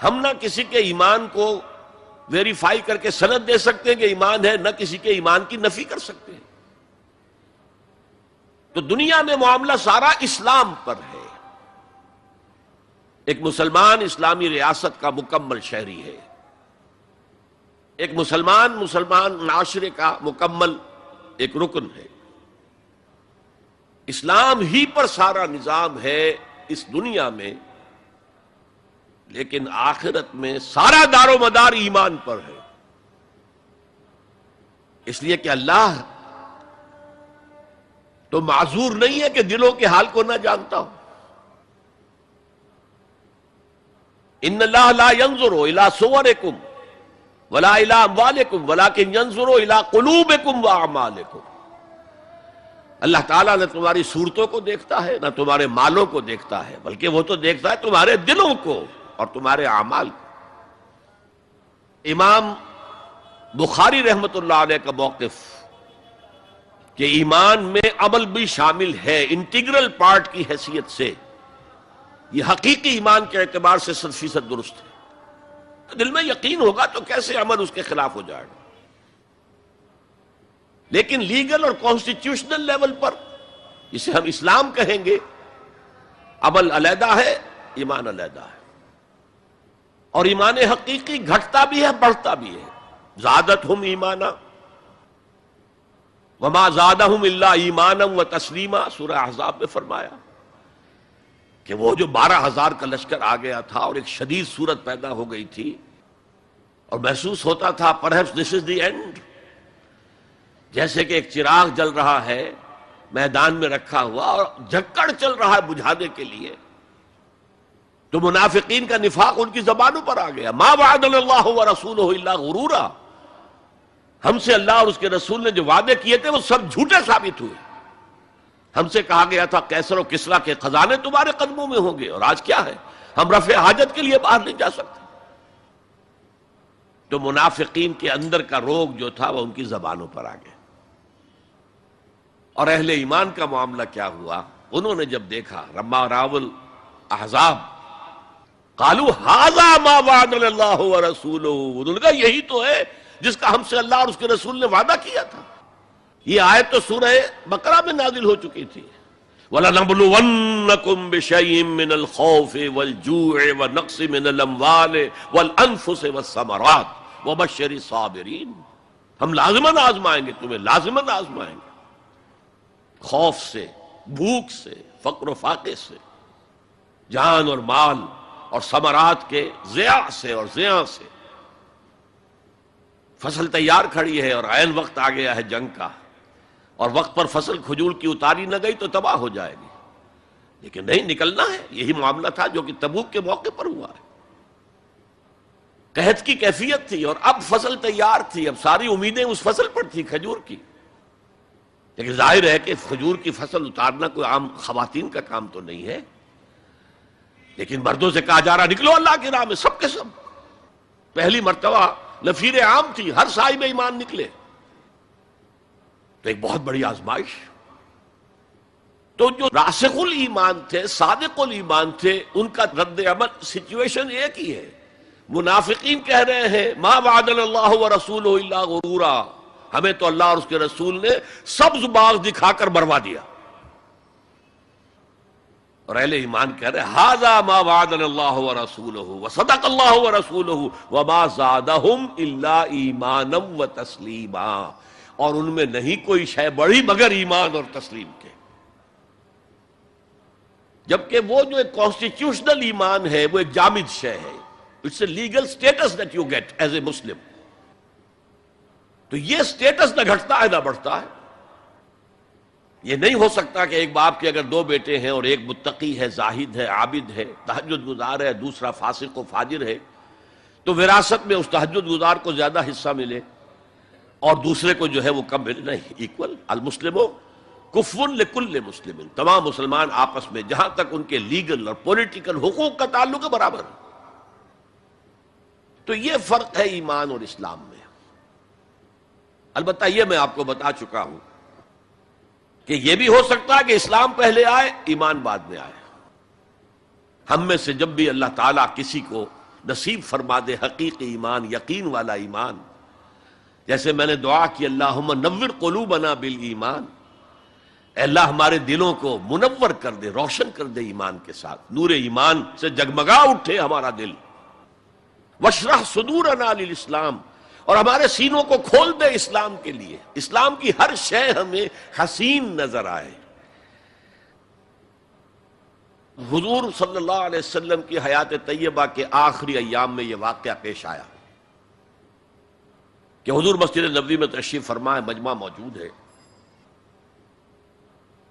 ہم نہ کسی کے ایمان کو ویریفائی کر کے سند دے سکتے ہیں کہ ایمان ہے, نہ کسی کے ایمان کی نفی کر سکتے ہیں. تو دنیا میں معاملہ سارا اسلام پر ہے. ایک مسلمان اسلامی ریاست کا مکمل شہری ہے, ایک مسلمان معاشرے کا مکمل ایک رکن ہے. اسلام ہی پر سارا نظام ہے اس دنیا میں, لیکن آخرت میں سارا دار و مدار ایمان پر ہے. اس لیے کہ اللہ تو معذور نہیں ہے کہ دلوں کے حال کو نہ جانتا ہو. ان اللہ لا ينظر الى صورکم ولا الى اموالکم ولکن ينظر الى قلوبکم واعمالکم. اللہ تعالیٰ نہ تمہاری صورتوں کو دیکھتا ہے, نہ تمہارے مالوں کو دیکھتا ہے, بلکہ وہ تو دیکھتا ہے تمہارے دلوں کو اور تمہارے اعمال کو. امام بخاری رحمت اللہ علیہ کا موقف کہ ایمان میں عمل بھی شامل ہے انٹیگرل پارٹ کی حیثیت سے, یہ حقیقی ایمان کے اعتبار سے 100% درست ہے. دل میں یقین ہوگا تو کیسے عمل اس کے خلاف ہو جائے گا؟ لیکن لیگل اور کانسٹیٹیوشنل لیول پر، جسے ہم اسلام کہیں گے، عمل علیحدہ ہے، ایمان علیحدہ ہے. اور ایمان حقیقی گھٹتا بھی ہے، بڑھتا بھی ہے. زادتہم ایمانا وما زادہم الا ایمانا وتسلیما، سورہ احزاب میں فرمایا کہ وہ جو 12,000 کا لشکر آ گیا تھا اور ایک شدید صورت پیدا ہو گئی تھی اور محسوس ہوتا تھا perhaps this is the end، جیسے کہ ایک چراغ جل رہا ہے میدان میں رکھا ہوا اور جھکڑ چل رہا ہے بجھانے کے لیے، تو منافقین کا نفاق ان کی زبانوں پر آ گیا. ما وعدنا اللہ ورسولہ الا غرورا، ہم سے اللہ اور اس کے رسول نے جو وعدے کیے تھے وہ سب جھوٹے ثابت ہوئے. ہم سے کہا گیا تھا کیسر و کسریٰ کے خزانے تمہارے قدموں میں ہوں گے، اور آج کیا ہے، ہم رفع حاجت کے لیے باہر نہیں جا سکتے. تو منافقین کے اندر کا روگ جو تھا وہ ان کی زبانوں پر آ گیا. اور اہل ایمان کا معاملہ کیا ہوا؟ انہوں نے جب دیکھا رما راول احزاب، قالوا ھذا ما وعدنا اللہ ورسولہ، انہوں نے کہا یہی تو ہے جس کا ہم سے اللہ اور اس کے رسول نے وعدہ کیا تھا. یہ آیت تو سورہ بقرہ میں نازل ہو چکی تھی. وَلَنَبْلُوَنَّكُمْ بِشَيْءٍ مِّنَ الْخَوْفِ وَالْجُوعِ وَنَقْصٍ مِّنَ الْأَمْوَالِ وَالْأَنفُسِ وَالثَّمَرَاتِ وَبَشِّرِ الصَّابِرِينَ، ہم لازماً آزمائیں گے تمہیں، لازماً آزمائیں گے. خوف سے، بھوک سے، فقر و فاقے سے، جان اور مال اور ثمرات کے ضیاع سے اور زیاں سے. فصل تیار کھڑی ہے اور عین وقت آ گیا ہے جنگ کا، اور وقت پر فصل کھجور کی اتاری نہ گئی تو تباہ ہو جائے گی. لیکن نہیں، نکلنا ہے. یہی معاملہ تھا جو کہ تبوک کے موقع پر ہوا ہے. قحط کی کیفیت تھی اور اب فصل تیار تھی، اب ساری امیدیں اس فصل پر تھی، کھجور کی. لیکن ظاہر ہے کہ کھجور کی فصل اتارنا کوئی عام خواتین کا کام تو نہیں ہے. لیکن مردوں سے کہا جا رہا نکلو اللہ کی راہ میں، سب کے سب. پہلی مرتبہ نفیر عام تھی، ہر صاحب ایمان نکلے. تو ایک بہت بڑی آزمائش. تو جو راسخ الایمان تھے، صادق الایمان تھے، ان کا رد عمل سچویشن ایک ہی ہے. منافقین کہہ رہے ہیں ما وعدنا اللہ ورسولہ الا غرورا، ہمیں تو اللہ اور اس کے رسول نے سبز باغ دکھا کر مروا دیا. اور اہل ایمان کہہ رہے ھذا ما وعدنا اللہ ورسولہ وصدق اللہ ورسولہ وما زادہم الا ایمانا وتسلیما، اور ان میں نہیں کوئی شے بڑی مگر ایمان اور تسلیم کے. جبکہ وہ جو ایک کانسٹیٹیوشنل ایمان ہے وہ ایک جامد شے ہے. It's a legal status that you get as a Muslim. تو یہ اسٹیٹس نہ گھٹتا ہے نہ بڑھتا ہے. یہ نہیں ہو سکتا کہ ایک باپ کے اگر 2 بیٹے ہیں اور ایک متقی ہے، زاہد ہے، عابد ہے، تہجد گزار ہے، دوسرا فاسق و فاجر ہے، تو وراثت میں اس تہجد گزار کو زیادہ حصہ ملے اور دوسرے کو جو ہے وہ کم ملے. نہیں، ایکول. المسلم کفو لکل مسلم، تمام مسلمان آپس میں جہاں تک ان کے لیگل اور پولیٹیکل حقوق کا تعلق ہے برابر. تو یہ فرق ہے ایمان اور اسلام میں. البتہ یہ میں آپ کو بتا چکا ہوں کہ یہ بھی ہو سکتا ہے کہ اسلام پہلے آئے، ایمان بعد میں آئے. ہم میں سے جب بھی اللہ تعالیٰ کسی کو نصیب فرما دے حقیقی ایمان، یقین والا ایمان، جیسے میں نے دعا کی اللہم نور قلوبنا بالایمان، اے اللہ ہمارے دلوں کو منور کر دے، روشن کر دے ایمان کے ساتھ، نور ایمان سے جگمگا اٹھے ہمارا دل. واشرح صدورنا للاسلام، اور ہمارے سینوں کو کھول دے اسلام کے لیے، اسلام کی ہر شے ہمیں حسین نظر آئے. حضور صلی اللہ علیہ وسلم کی حیات طیبہ کے آخری ایام میں یہ واقعہ پیش آیا کہ حضور مسجد نبوی میں تشریف فرما ہے، مجمع موجود ہے.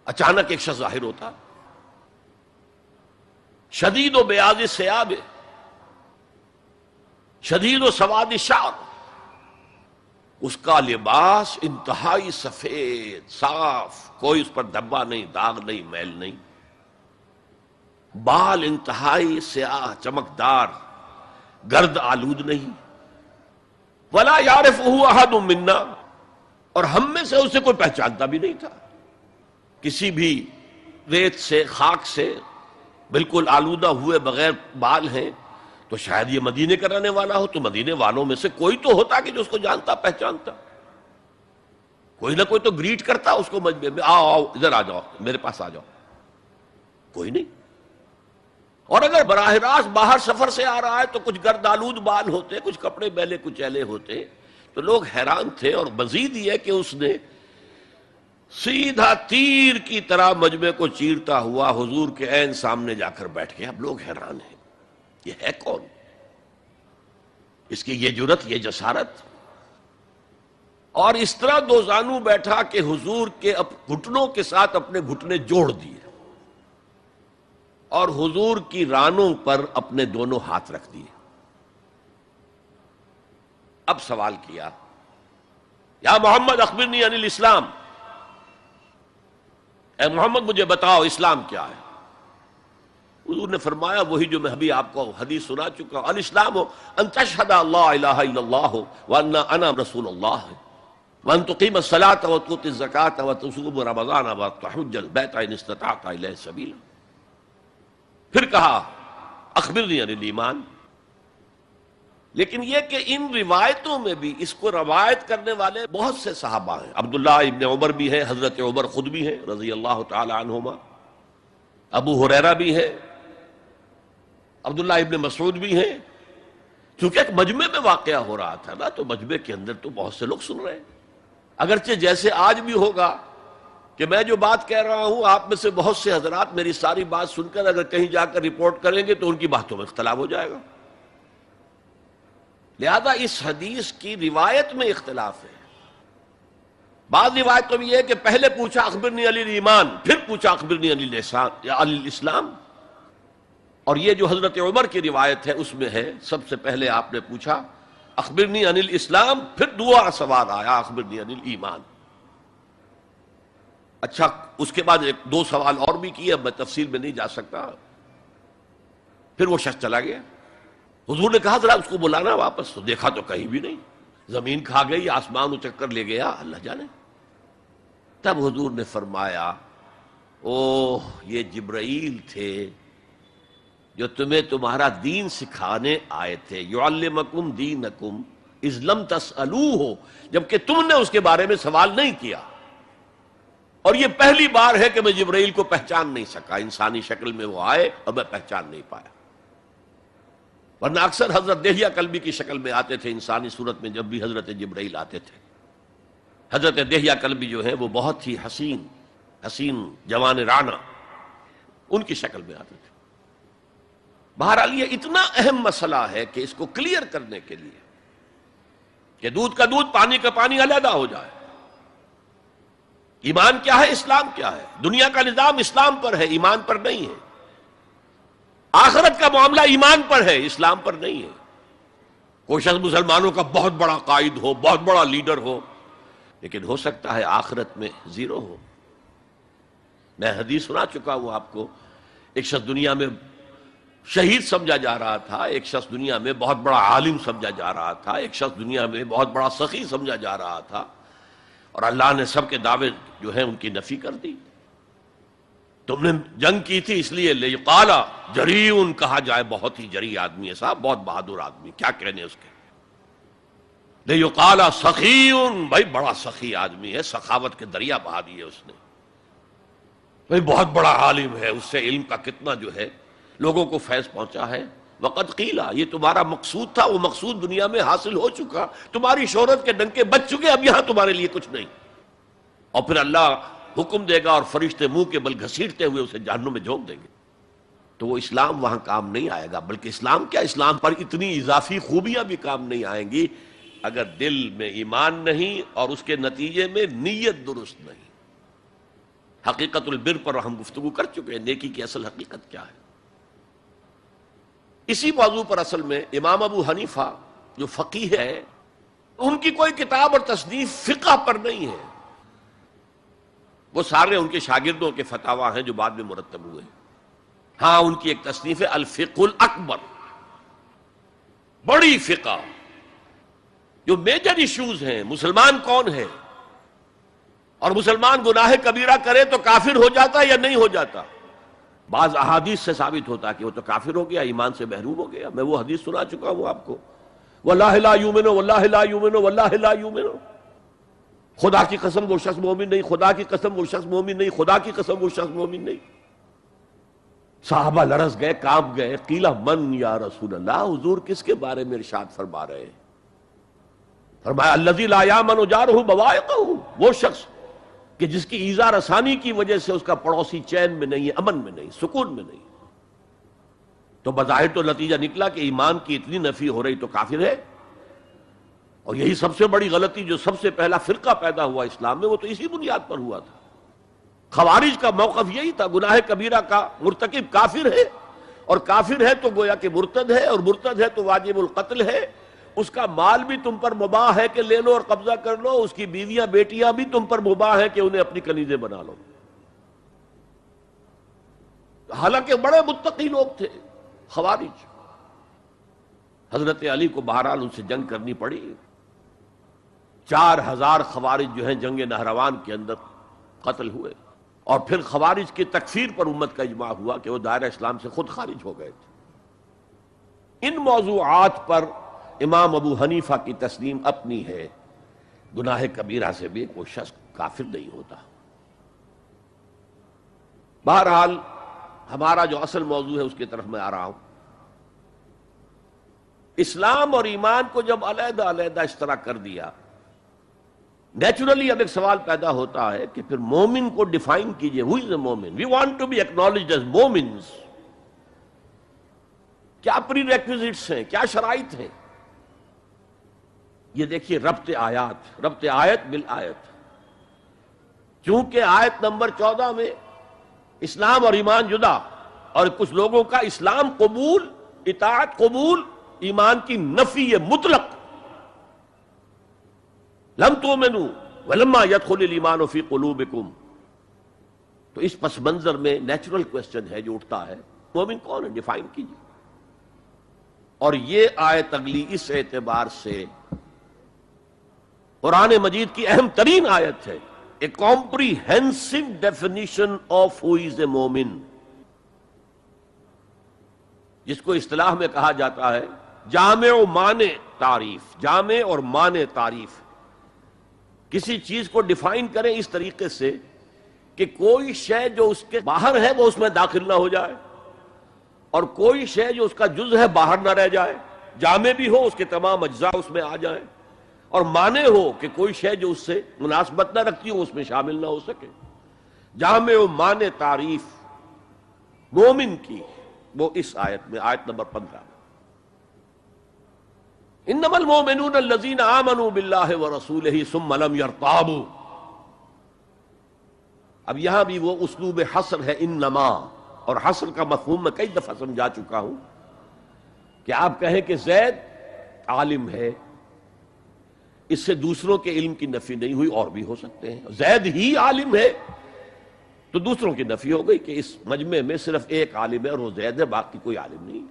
اچانک ایک شخص ظاہر ہوتا، شدید و بیاض ثیاب، شدید و سواد شعر، اس کا لباس انتہائی سفید صاف، کوئی اس پر دھبا نہیں، داغ نہیں، میل نہیں. بال انتہائی سیاہ چمکدار، گرد آلود نہیں. ولا یعرفہ احد منا، اور ہم میں سے اسے کوئی پہچانتا بھی نہیں تھا. کسی بھی ریت سے، خاک سے بالکل آلودہ ہوئے بغیر بال ہیں تو شاید یہ مدینے کا رہنے والا ہو، تو مدینے والوں میں سے کوئی تو ہوتا کہ جو اس کو جانتا پہچانتا، کوئی نہ کوئی تو گریٹ کرتا اس کو مجمع میں، آؤ آؤ ادھر آ جاؤ، میرے پاس آ جاؤ، کوئی نہیں۔ اور اگر براہ راست باہر سفر سے آ رہا ہے تو کچھ گرد آلود بال ہوتے، کچھ کپڑے میلے کچیلے ہوتے، تو لوگ حیران تھے۔ اور مزید یہ کہ اس نے سیدھا تیر کی طرح مجمع کو چیرتا ہوا حضور کے عین سامنے جا کر بیٹھ گیا۔ اب لوگ حیران ہیں، یہ ہے کون؟ اس کی یہ جرت، یہ جسارت، اور اس طرح دو زانو بیٹھا کہ حضور کے گھٹنوں کے ساتھ اپنے گھٹنے جوڑ دیے اور حضور کی رانوں پر اپنے دونوں ہاتھ رکھ دیے۔ اب سوال کیا، یا محمد اخبرنی عن الاسلام، اے محمد مجھے بتاؤ اسلام کیا ہے؟ حضور نے فرمایا وہی جو میں ابھی آپ کو حدیث سنا چکا ہوں، الاسلام ان تشہد اللہ الہ الا اللہ وان انا رسول اللہ وان تقیم الصلاۃ وتؤتی الزکاۃ وتصوم رمضان وتحج البیت ان استطعت الیہ سبیلا۔ پھر کہا اخبرنی عن الایمان۔ لیکن یہ کہ ان روایتوں میں بھی اس کو روایت کرنے والے بہت سے صحابہ ہیں، عبداللہ ابن عمر بھی ہیں، حضرت عمر خود بھی ہیں رضی اللہ تعالی عنہما، ابو ہریرہ بھی ہے، عبداللہ ابن مسعود بھی ہیں۔ چونکہ ایک مجمع میں واقعہ ہو رہا تھا نا، تو مجمع کے اندر تو بہت سے لوگ سن رہے ہیں۔ اگرچہ جیسے آج بھی ہوگا کہ میں جو بات کہہ رہا ہوں، آپ میں سے بہت سے حضرات میری ساری بات سن کر اگر کہیں جا کر رپورٹ کریں گے تو ان کی باتوں میں اختلاف ہو جائے گا۔ لہذا اس حدیث کی روایت میں اختلاف ہے۔ بعض روایتوں میں یہ ہے کہ پہلے پوچھا اخبرنی عن الایمان، پھر پوچھا اخبرنی عن الاسلام، اور یہ جو حضرت عمر کی روایت ہے اس میں ہے سب سے پہلے آپ نے پوچھا اخبرنی عن الاسلام، پھر دوسرا سوال آیا اخبرنی عن الایمان۔ اچھا، اس کے بعد ایک دو سوال اور بھی کیے، اب میں تفصیل میں نہیں جا سکتا۔ پھر وہ شخص چلا گیا۔ حضور نے کہا ذرا اس کو بلانا واپس، تو دیکھا تو کہیں بھی نہیں، زمین کھا گئی، آسمان اچک کر لے گیا، اللہ جانے۔ تب حضور نے فرمایا اوہ یہ جبرائیل تھے جو تمہیں تمہارا دین سکھانے آئے تھے، یعلمکم دینکم اذ لم تسألوہ، جبکہ تم نے اس کے بارے میں سوال نہیں کیا۔ اور یہ پہلی بار ہے کہ میں جبرائیل کو پہچان نہیں سکا، انسانی شکل میں وہ آئے اور میں پہچان نہیں پایا، ورنہ اکثر حضرت دہیہ کلبی کی شکل میں آتے تھے انسانی صورت میں۔ جب بھی حضرت جبرائیل آتے تھے، حضرت دہیہ کلبی جو ہے وہ بہت ہی حسین جوان رانا، ان کی شکل میں آتے تھے۔ بہرحال یہ اتنا اہم مسئلہ ہے کہ اس کو کلیئر کرنے کے لیے کہ دودھ کا دودھ پانی کا پانی علیحدہ ہو جائے۔ ایمان کیا ہے، اسلام کیا ہے؟ دنیا کا نظام اسلام پر ہے، ایمان پر نہیں ہے۔ آخرت کا معاملہ ایمان پر ہے، اسلام پر نہیں ہے۔ کوئی شخص مسلمانوں کا بہت بڑا قائد ہو، بہت بڑا لیڈر ہو، لیکن ہو سکتا ہے آخرت میں زیرو ہو۔ میں حدیث سنا چکا ہوں آپ کو، ایک شخص دنیا میں شہید سمجھا جا رہا تھا، ایک شخص دنیا میں بہت بڑا عالم سمجھا جا رہا تھا، ایک شخص دنیا میں بہت بڑا سخی سمجھا جا رہا تھا، اور اللہ نے سب کے دعوے جو ہیں ان کی نفی کر دی۔ تم نے جنگ کی تھی اس لیے لیقال جریء کہا جائے، بہت ہی جری آدمی ہے صاحب، بہت بہادر آدمی، کیا کہنے اس کے۔ لیقال سخی، بھائی بڑا سخی آدمی ہے، سخاوت کے دریا بہا دیے اس نے، بھائی بہت بڑا عالم ہے، اس سے علم کا کتنا جو ہے لوگوں کو فیض پہنچا ہے۔ وقد قیل، یہ تمہارا مقصود تھا، وہ مقصود دنیا میں حاصل ہو چکا، تمہاری شہرت کے ڈنکے بج چکے، اب یہاں تمہارے لیے کچھ نہیں۔ اور پھر اللہ حکم دے گا اور فرشتے منہ کے بل گھسیٹتے ہوئے اسے جہنم میں جھونک دیں گے۔ تو وہ اسلام وہاں کام نہیں آئے گا، بلکہ اسلام کیا، اسلام پر اتنی اضافی خوبیاں بھی کام نہیں آئیں گی اگر دل میں ایمان نہیں اور اس کے نتیجے میں نیت درست نہیں۔ حقیقت البر پر ہم گفتگو کر چکے ہیں، نیکی کی اصل حقیقت کیا ہے۔ اسی موضوع پر اصل میں امام ابو حنیفہ جو فقیہ ہے، ان کی کوئی کتاب اور تصنیف فقہ پر نہیں ہے، وہ سارے ان کے شاگردوں کے فتاوی ہیں جو بعد میں مرتب ہوئے۔ ہاں ان کی ایک تصنیف ہے الفقہ الاکبر، بڑی فقہ جو میجر ایشوز ہیں، مسلمان کون ہے، اور مسلمان گناہ کبیرہ کرے تو کافر ہو جاتا یا نہیں ہو جاتا، بعض احادیث سے ثابت ہوتا ہے کہ وہ تو کافر ہو گیا، ایمان سے محروم ہو گیا. میں وہ حدیث سنا چکا ہوں آپ کو، واللہ لا یؤمن واللہ لا یؤمن واللہ لا یؤمن. خدا کی قسم وہ شخص مومن نہیں، خدا کی قسم وہ شخص مومن نہیں، خدا کی قسم وہ شخص مومن نہیں. صحابہ لرز گئے، کانپ گئے. قیل من یا رسول اللہ، حضور کس کے بارے میں ارشاد فرما رہے ہیں؟ فرمایا الذی لا یامن جارہ بوائقہ، وہ شخص کہ جس کی ایذا رسانی کی وجہ سے اس کا پڑوسی چین میں نہیں ہے، امن میں نہیں، سکون میں نہیں. تو بظاہر تو نتیجہ نکلا کہ ایمان کی اتنی نفی ہو رہی تو کافر ہے. اور یہی سب سے بڑی غلطی جو سب سے پہلا فرقہ پیدا ہوا اسلام میں، وہ تو اسی بنیاد پر ہوا تھا. خوارج کا موقف یہی تھا، گناہ کبیرہ کا مرتکب کافر ہے، اور کافر ہے تو گویا کہ مرتد ہے، اور مرتد ہے تو واجب القتل ہے. اس کا مال بھی تم پر مباح ہے کہ لے لو اور قبضہ کر لو، اس کی بیویاں بیٹیاں بھی تم پر مباح ہے کہ انہیں اپنی کنیزیں بنا لو. حالانکہ بڑے متقی لوگ تھے خوارج. حضرت علی کو بہرحال ان سے جنگ کرنی پڑی. 4000 خوارج جو ہیں جنگ نہروان کے اندر قتل ہوئے، اور پھر خوارج کی تکفیر پر امت کا اجماع ہوا کہ وہ دائرہ اسلام سے خود خارج ہو گئے تھے. ان موضوعات پر امام ابو حنیفہ کی تسلیم اپنی ہے، گناہ کبیرہ سے بھی کوئی شخص کافر نہیں ہوتا. بہرحال ہمارا جو اصل موضوع ہے اس کی طرف میں آ رہا ہوں. اسلام اور ایمان کو جب علیحدہ علیحدہ اس طرح کر دیا، نیچرلی اب ایک سوال پیدا ہوتا ہے کہ پھر مومن کو ڈیفائن کیجئے. ہو از اے مومن؟ We want to be acknowledged as مومنز. کیا پری ریکویزٹس ہیں، کیا شرائط ہیں؟ یہ دیکھیے ربط آیات، ربط آیت بالآیت. چونکہ آیت نمبر 14 میں اسلام اور ایمان جدا، اور کچھ لوگوں کا اسلام قبول، اطاعت قبول، ایمان کی نفی مطلق. لم تؤمنوا ولما يدخل الایمان فی قلوبکم. تو اس پس منظر میں نیچرل کوسچن ہے جو اٹھتا ہے، مومن کون ہے؟ ڈیفائن کیجیے. اور یہ آیت اگلی اس اعتبار سے قرآن مجید کی اہم ترین آیت ہے. A comprehensive definition of who is a مومن، جس کو اصطلاح میں کہا جاتا ہے جامع و مانع تعریف. جامع اور مانع تعریف، کسی چیز کو ڈیفائن کریں اس طریقے سے کہ کوئی شے جو اس کے باہر ہے وہ اس میں داخل نہ ہو جائے، اور کوئی شے جو اس کا جز ہے باہر نہ رہ جائے. جامع بھی ہو، اس کے تمام اجزاء اس میں آ جائیں، اور مانع ہو کہ کوئی شے جو اس سے مناسبت نہ رکھتی ہو اس میں شامل نہ ہو سکے. جامع و مانع تعریف مومن کی وہ اس آیت میں، آیت نمبر 15 میں. انما المؤمنون الذین آمنوا باللہ ورسولہ ثم لم یرتابوا. اب یہاں بھی وہ اسلوب حصر ہے، انما. اور حصر کا مفہوم میں کئی دفعہ سمجھا چکا ہوں کہ آپ کہیں کہ زید عالم ہے، اس سے دوسروں کے علم کی نفی نہیں ہوئی، اور بھی ہو سکتے ہیں. زید ہی عالم ہے تو دوسروں کی نفی ہو گئی کہ اس مجمع میں صرف ایک عالم ہے اور وہ زید ہے، باقی کوئی عالم نہیں.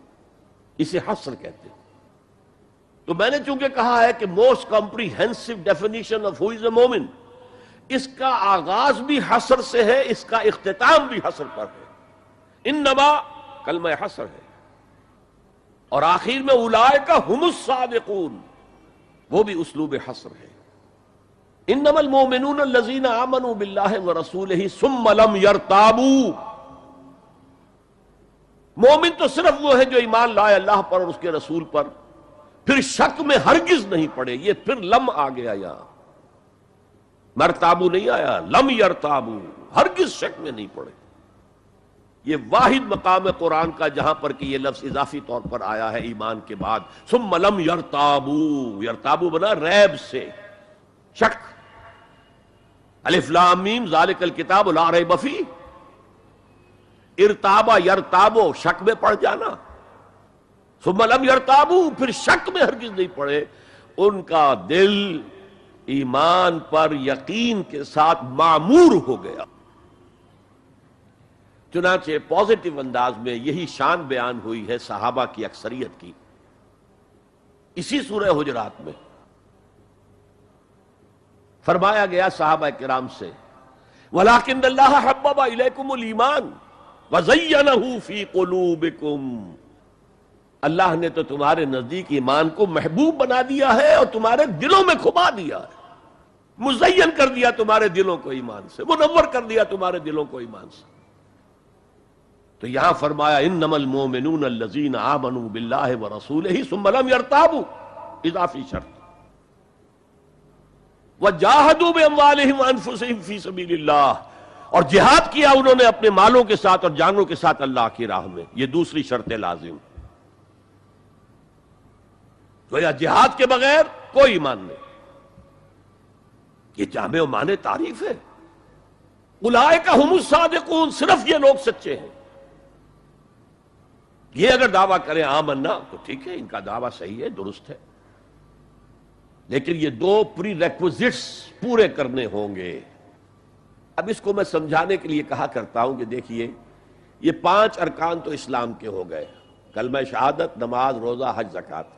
اسے حصر کہتے ہیں. تو میں نے چونکہ کہا ہے کہ most comprehensive definition of who is a مومن، اس کا آغاز بھی حصر سے ہے، اس کا اختتام بھی حصر پر ہے. انما کلمہ حصر ہے، اور آخر میں اولئک ھم الصادقون، وہ بھی اسلوب حصر ہے. انما المؤمنون الذین آمنوا باللہ ورسولہ ثم لم یرتابوا. مومن تو صرف وہ ہے جو ایمان لائے اللہ پر اور اس کے رسول پر، پھر شک میں ہرگز نہیں پڑے. یہ پھر لم آ گیا، یہاں مرتابو نہیں آیا، لم یرتابو، ہرگز شک میں نہیں پڑے. یہ واحد مقام قرآن کا جہاں پر کہ یہ لفظ اضافی طور پر آیا ہے ایمان کے بعد. ثم لم یرتابو، یرتابو بنا ریب سے، شک. الف لام میم ذالک الکتاب لا ریب فیہ. ارتابا یرتابو، شک میں پڑ جانا. ثم لم یرتابو، پھر شک میں ہرگز نہیں پڑے. ان کا دل ایمان پر یقین کے ساتھ معمور ہو گیا. چنانچہ پازیٹو انداز میں یہی شان بیان ہوئی ہے صحابہ کی اکثریت کی اسی سورہ حجرات میں. فرمایا گیا صحابہ کرام سے وَلَٰكِنَّ اللَّهَ حَبَّبَ إِلَيْكُمُ الْإِيمَانَ، وَزَيَّنَهُ فِي قُلُوبِكُمْ، اللہ نے تو تمہارے نزدیک ایمان کو محبوب بنا دیا ہے اور تمہارے دلوں میں کھما دیا ہے، مزین کر دیا تمہارے دلوں کو ایمان سے، منور کر دیا تمہارے دلوں کو ایمان سے۔ تو یہاں فرمایا انما المؤمنون الذین آمنوا باللہ ورسولہ ثم لم یرتابوا، اضافی شرط، وجاہدوا باموالہم وانفسہم فی سبیل اللہ، اور جہاد کیا انہوں نے اپنے مالوں کے ساتھ اور جانوں کے ساتھ اللہ کی راہ میں، یہ دوسری شرط لازم۔ تو یا جہاد کے بغیر کوئی ایمان نہیں، یہ جامع و معنی تعریف ہے۔ اولئک ھم الصادقون، صرف یہ لوگ سچے ہیں۔ یہ اگر دعویٰ کریں آمنا تو ٹھیک ہے، ان کا دعویٰ صحیح ہے، درست ہے، لیکن یہ دو پری ریکوزٹس پورے کرنے ہوں گے۔ اب اس کو میں سمجھانے کے لیے کہا کرتا ہوں کہ دیکھیے یہ 5 ارکان تو اسلام کے ہو گئے، کلمہ شہادت، نماز، روزہ، حج، زکوٰۃ۔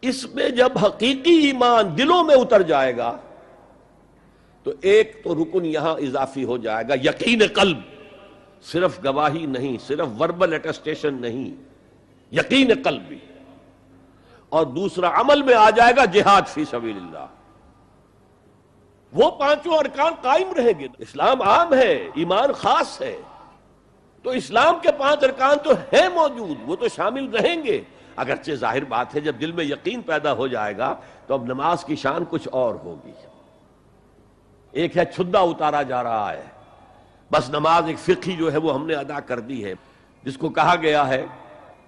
اس میں جب حقیقی ایمان دلوں میں اتر جائے گا تو ایک تو رکن یہاں اضافی ہو جائے گا، یقین قلب، صرف گواہی نہیں، صرف وربل اٹیسٹیشن نہیں، یقین قلب بھی، اور دوسرا عمل میں آ جائے گا جہاد فی سبیل اللہ۔ وہ 5 ارکان قائم رہیں گے۔ اسلام عام ہے، ایمان خاص ہے، تو اسلام کے 5 ارکان تو ہیں موجود، وہ تو شامل رہیں گے، اگرچہ ظاہر بات ہے جب دل میں یقین پیدا ہو جائے گا تو اب نماز کی شان کچھ اور ہوگی۔ ایک ہے چھدا اتارا جا رہا ہے، بس نماز ایک فقہی جو ہے وہ ہم نے ادا کر دی ہے، جس کو کہا گیا ہے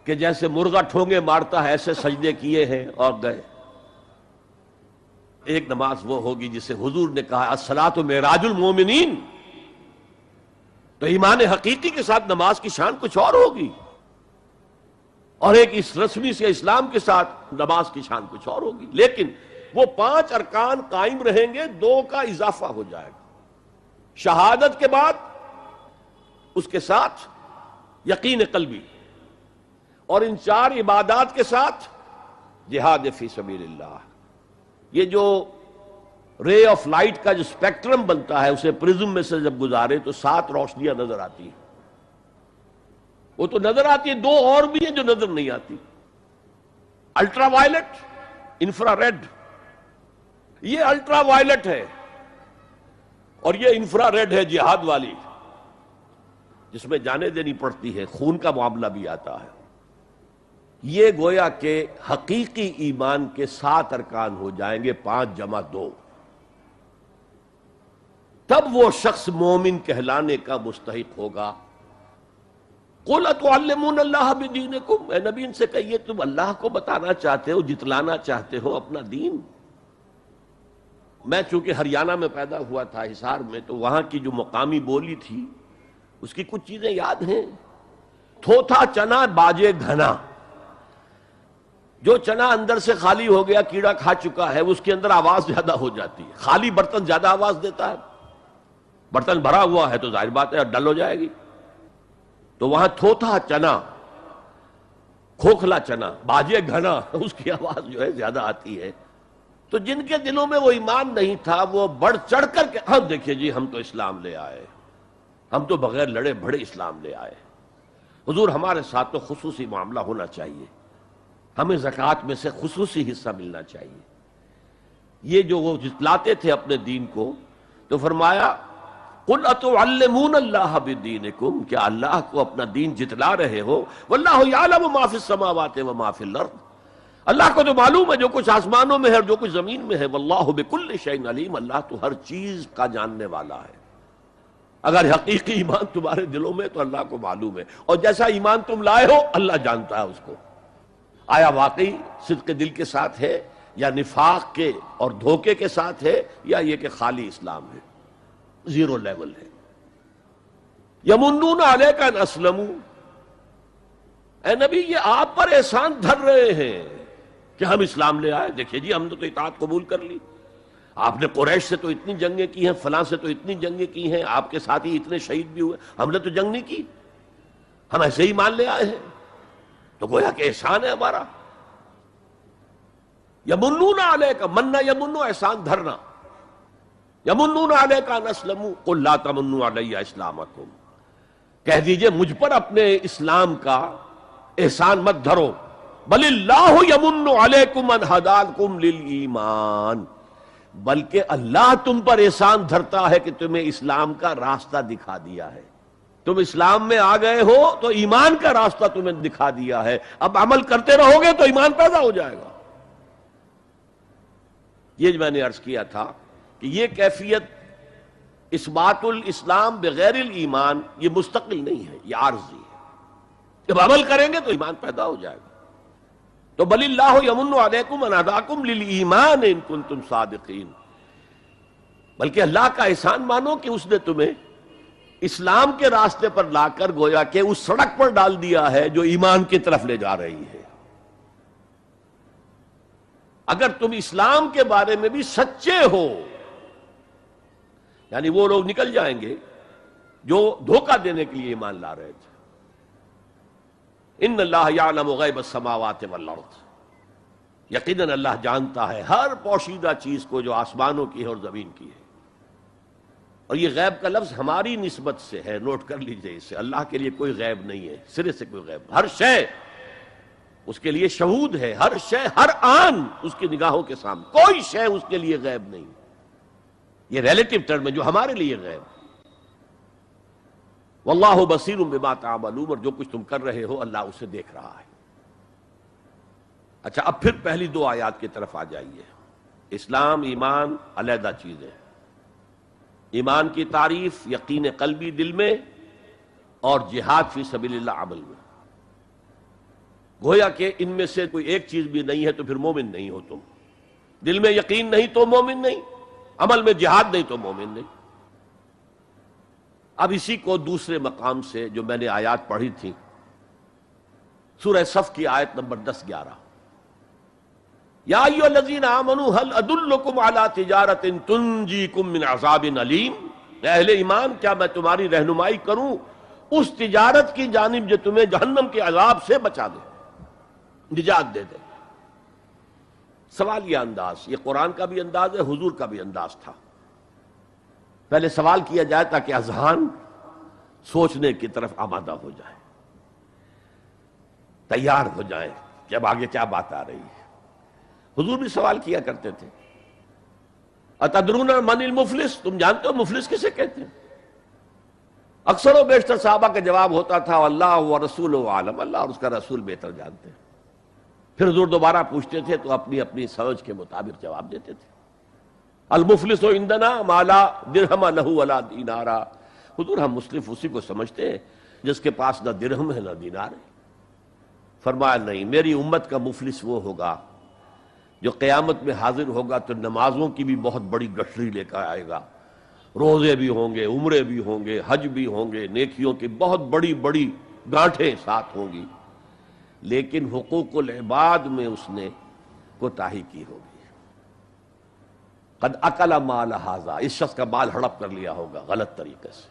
کہ جیسے مرغا ٹھونگے مارتا ہے ایسے سجدے کیے ہیں اور گئے۔ ایک نماز وہ ہوگی جسے حضور نے کہا الصلاۃ معراج المومنین، تو ایمان حقیقی کے ساتھ نماز کی شان کچھ اور ہوگی، اور ایک اس رسمی سے اسلام کے ساتھ نماز کی شان کچھ اور ہوگی، لیکن وہ 5 ارکان قائم رہیں گے، 2 کا اضافہ ہو جائے گا، شہادت کے بعد اس کے ساتھ یقین قلبی، اور ان 4 عبادات کے ساتھ جہاد فی سبیل اللہ۔ یہ جو رے آف لائٹ کا جو اسپیکٹرم بنتا ہے اسے پرزم میں سے جب گزارے تو 7 روشنیاں نظر آتی ہیں، وہ تو نظر آتی ہیں، 2 اور بھی ہیں جو نظر نہیں آتی، الٹرا وائلٹ، انفرا ریڈ۔ یہ الٹرا وائلٹ ہے اور یہ انفرا ریڈ ہے جہاد والی، جس میں جانیں دینی پڑتی ہے، خون کا معاملہ بھی آتا ہے۔ یہ گویا کہ حقیقی ایمان کے 7 ارکان ہو جائیں گے، 5 جمع 2، تب وہ شخص مومن کہلانے کا مستحق ہوگا۔ قُلْ أَتُعَلِّمُونَ اللَّهَ بِدِينِكُمْ، اے نبی ان سے کہیے تم اللہ کو بتانا چاہتے ہو، جتلانا چاہتے ہو اپنا دین۔ میں چونکہ ہریانہ میں پیدا ہوا تھا، حصار میں، تو وہاں کی جو مقامی بولی تھی اس کی کچھ چیزیں یاد ہیں۔ تھوتھا چنا باجے گھنا، جو چنا اندر سے خالی ہو گیا، کیڑا کھا چکا ہے، اس کے اندر آواز زیادہ ہو جاتی ہے۔ خالی برتن زیادہ آواز دیتا ہے، برتن بھرا ہوا ہے تو ظاہر بات ہے ڈل ہو جائے گی۔ تو وہاں تھوتھا چنا، کھوکھلا چنا، باجے گھنا، اس کی آواز جو ہے زیادہ آتی ہے۔ تو جن کے دلوں میں وہ ایمان نہیں تھا وہ بڑھ چڑھ کر کے ہم دیکھیے جی ہم تو اسلام لے آئے، ہم تو بغیر لڑے بڑے اسلام لے آئے۔ حضور ہمارے ساتھ تو خصوصی معاملہ ہونا چاہیے، ہمیں زکوٰۃ میں سے خصوصی حصہ ملنا چاہیے۔ یہ جو وہ جتلاتے تھے اپنے دین کو، تو فرمایا قُلْ أَتُعَلِّمُونَ اللَّهَ بِدِينِكُمْ، کیا اللہ کو اپنا دین جتلا رہے ہو؟ وَاللَّهُ يَعْلَمُ مَا فِي السَّمَاوَاتِ وَمَا فِي الْأَرْضِ، اللہ کو تو معلوم ہے جو کچھ آسمانوں میں ہے اور جو کچھ زمین میں ہے۔ وَاللَّهُ بِكُلِّ شَيْءٍ عَلِيمٌ، اللہ تو ہر چیز کا جاننے والا ہے۔ اگر حقیقی ایمان تمہارے دلوں میں تو اللہ کو معلوم ہے، اور جیسا ایمان تم لائے ہو اللہ جانتا ہے اس کو۔ آیا واقعی صدق دل کے ساتھ ہے یا نفاق کے اور دھوکے کے ساتھ ہے، یا یہ کہ خالی اسلام ہے، زیرو لیول ہے۔ یمنون علیک ان اسلموا، اے نبی یہ آپ پر احسان دھر رہے ہیں کہ ہم اسلام لے آئے، دیکھیے جی ہم نے تو اطاعت قبول کر لی، آپ نے قریش سے تو اتنی جنگیں کی ہیں، فلاں سے تو اتنی جنگیں کی ہیں، آپ کے ساتھی اتنے شہید بھی ہوئے، ہم نے تو جنگ نہیں کی، ہم ایسے ہی مان لے آئے ہیں، تو گویا کہ احسان ہے ہمارا۔ یمنون علیک، مننا یمنو، احسان دھرنا۔ یمنون علیک ان اسلموا قل لا تمنوا علی اسلامکم، کہہ دیجئے مجھ پر اپنے اسلام کا احسان مت دھرو، بل اللہ یمن علیکم ان ہداکم للایمان، بلکہ اللہ تم پر احسان دھرتا ہے کہ تمہیں اسلام کا راستہ دکھا دیا ہے۔ تم اسلام میں آ گئے ہو تو ایمان کا راستہ تمہیں دکھا دیا ہے، اب عمل کرتے رہو گے تو ایمان پیدا ہو جائے گا۔ یہ جو میں نے عرض کیا تھا کہ یہ کیفیت اثبات الاسلام بغیر الایمان یہ مستقل نہیں ہے، یہ عارضی ہے۔ جب عمل کریں گے تو ایمان پیدا ہو جائے گا۔ تو بل اللہ یمن علیکم ان ہداکم للایمان ان کنتم صادقین، بلکہ اللہ کا احسان مانو کہ اس نے تمہیں اسلام کے راستے پر لا کر گویا کہ اس سڑک پر ڈال دیا ہے جو ایمان کی طرف لے جا رہی ہے۔ اگر تم اسلام کے بارے میں بھی سچے ہو، یعنی وہ لوگ نکل جائیں گے جو دھوکہ دینے کے لیے ایمان لا رہے تھے۔ ان اللہ یعلم غیب السماوات والارض، یقیناً اللہ جانتا ہے ہر پوشیدہ چیز کو جو آسمانوں کی ہے اور زمین کی ہے۔ اور یہ غیب کا لفظ ہماری نسبت سے ہے، نوٹ کر لیجئے اسے، اللہ کے لیے کوئی غیب نہیں ہے، سرے سے کوئی غیب، ہر شے اس کے لیے شہود ہے، ہر شے ہر آن اس کی نگاہوں کے سامنے، کوئی شے اس کے لیے غیب نہیں۔ یہ ریلیٹو ٹرم ہے جو ہمارے لیے غیب۔ واللہ بصیر بما تعملون، اور جو کچھ تم کر رہے ہو اللہ اسے دیکھ رہا ہے۔ اچھا، اب پھر پہلی دو آیات کی طرف آ جائیے۔ اسلام ایمان علیحدہ چیزیں، ایمان کی تعریف یقین قلبی دل میں اور جہاد فی سبیل اللہ عمل میں۔ گویا کہ ان میں سے کوئی ایک چیز بھی نہیں ہے تو پھر مومن نہیں ہو تم۔ دل میں یقین نہیں تو مومن نہیں، عمل میں جہاد نہیں تو مومن نہیں۔ اب اسی کو دوسرے مقام سے جو میں نے آیات پڑھی تھی، سورہ صف کی آیت نمبر 10-11، یا ایھا الذین آمنوا هل ادلکم علی تجارۃ تنجیکم من عذاب علیم، اے اہل ایمان کیا میں تمہاری رہنمائی کروں اس تجارت کی جانب جو تمہیں جہنم کے عذاب سے بچا دے، نجات دے دے۔ سوال یہ انداز، یہ قرآن کا بھی انداز ہے، حضور کا بھی انداز تھا۔ پہلے سوال کیا جائے تاکہ اذہان سوچنے کی طرف آمادہ ہو جائے، تیار ہو جائیں کہ اب آگے کیا بات آ رہی ہے۔ حضور بھی سوال کیا کرتے تھے، اتدرون من المفلس، تم جانتے ہو مفلس کسے کہتے ہیں؟ اکثر و بیشتر صحابہ کا جواب ہوتا تھا اللہ ورسولہ عالم، اللہ اور اس کا رسول بہتر جانتے ہیں۔ پھر حضور دوبارہ پوچھتے تھے تو اپنی اپنی سمجھ کے مطابق جواب دیتے تھے۔ المفلس عندنا ما لا درہم لہ ولا دینارا، حضور ہم مصلف اسی کو سمجھتے ہیں جس کے پاس نہ درہم ہے نہ دینار ہے۔ فرمایا نہیں، میری امت کا مفلس وہ ہوگا جو قیامت میں حاضر ہوگا تو نمازوں کی بھی بہت بڑی گٹھری لے کر آئے گا، روزے بھی ہوں گے، عمرے بھی ہوں گے، حج بھی ہوں گے، نیکیوں کی بہت بڑی بڑی گانٹھیں ساتھ ہوں گی، لیکن حقوق العباد میں اس نے کوتاہی کی ہوگی۔ قد اکل مال ھذا، اس شخص کا مال ہڑپ کر لیا ہوگا غلط طریقے سے،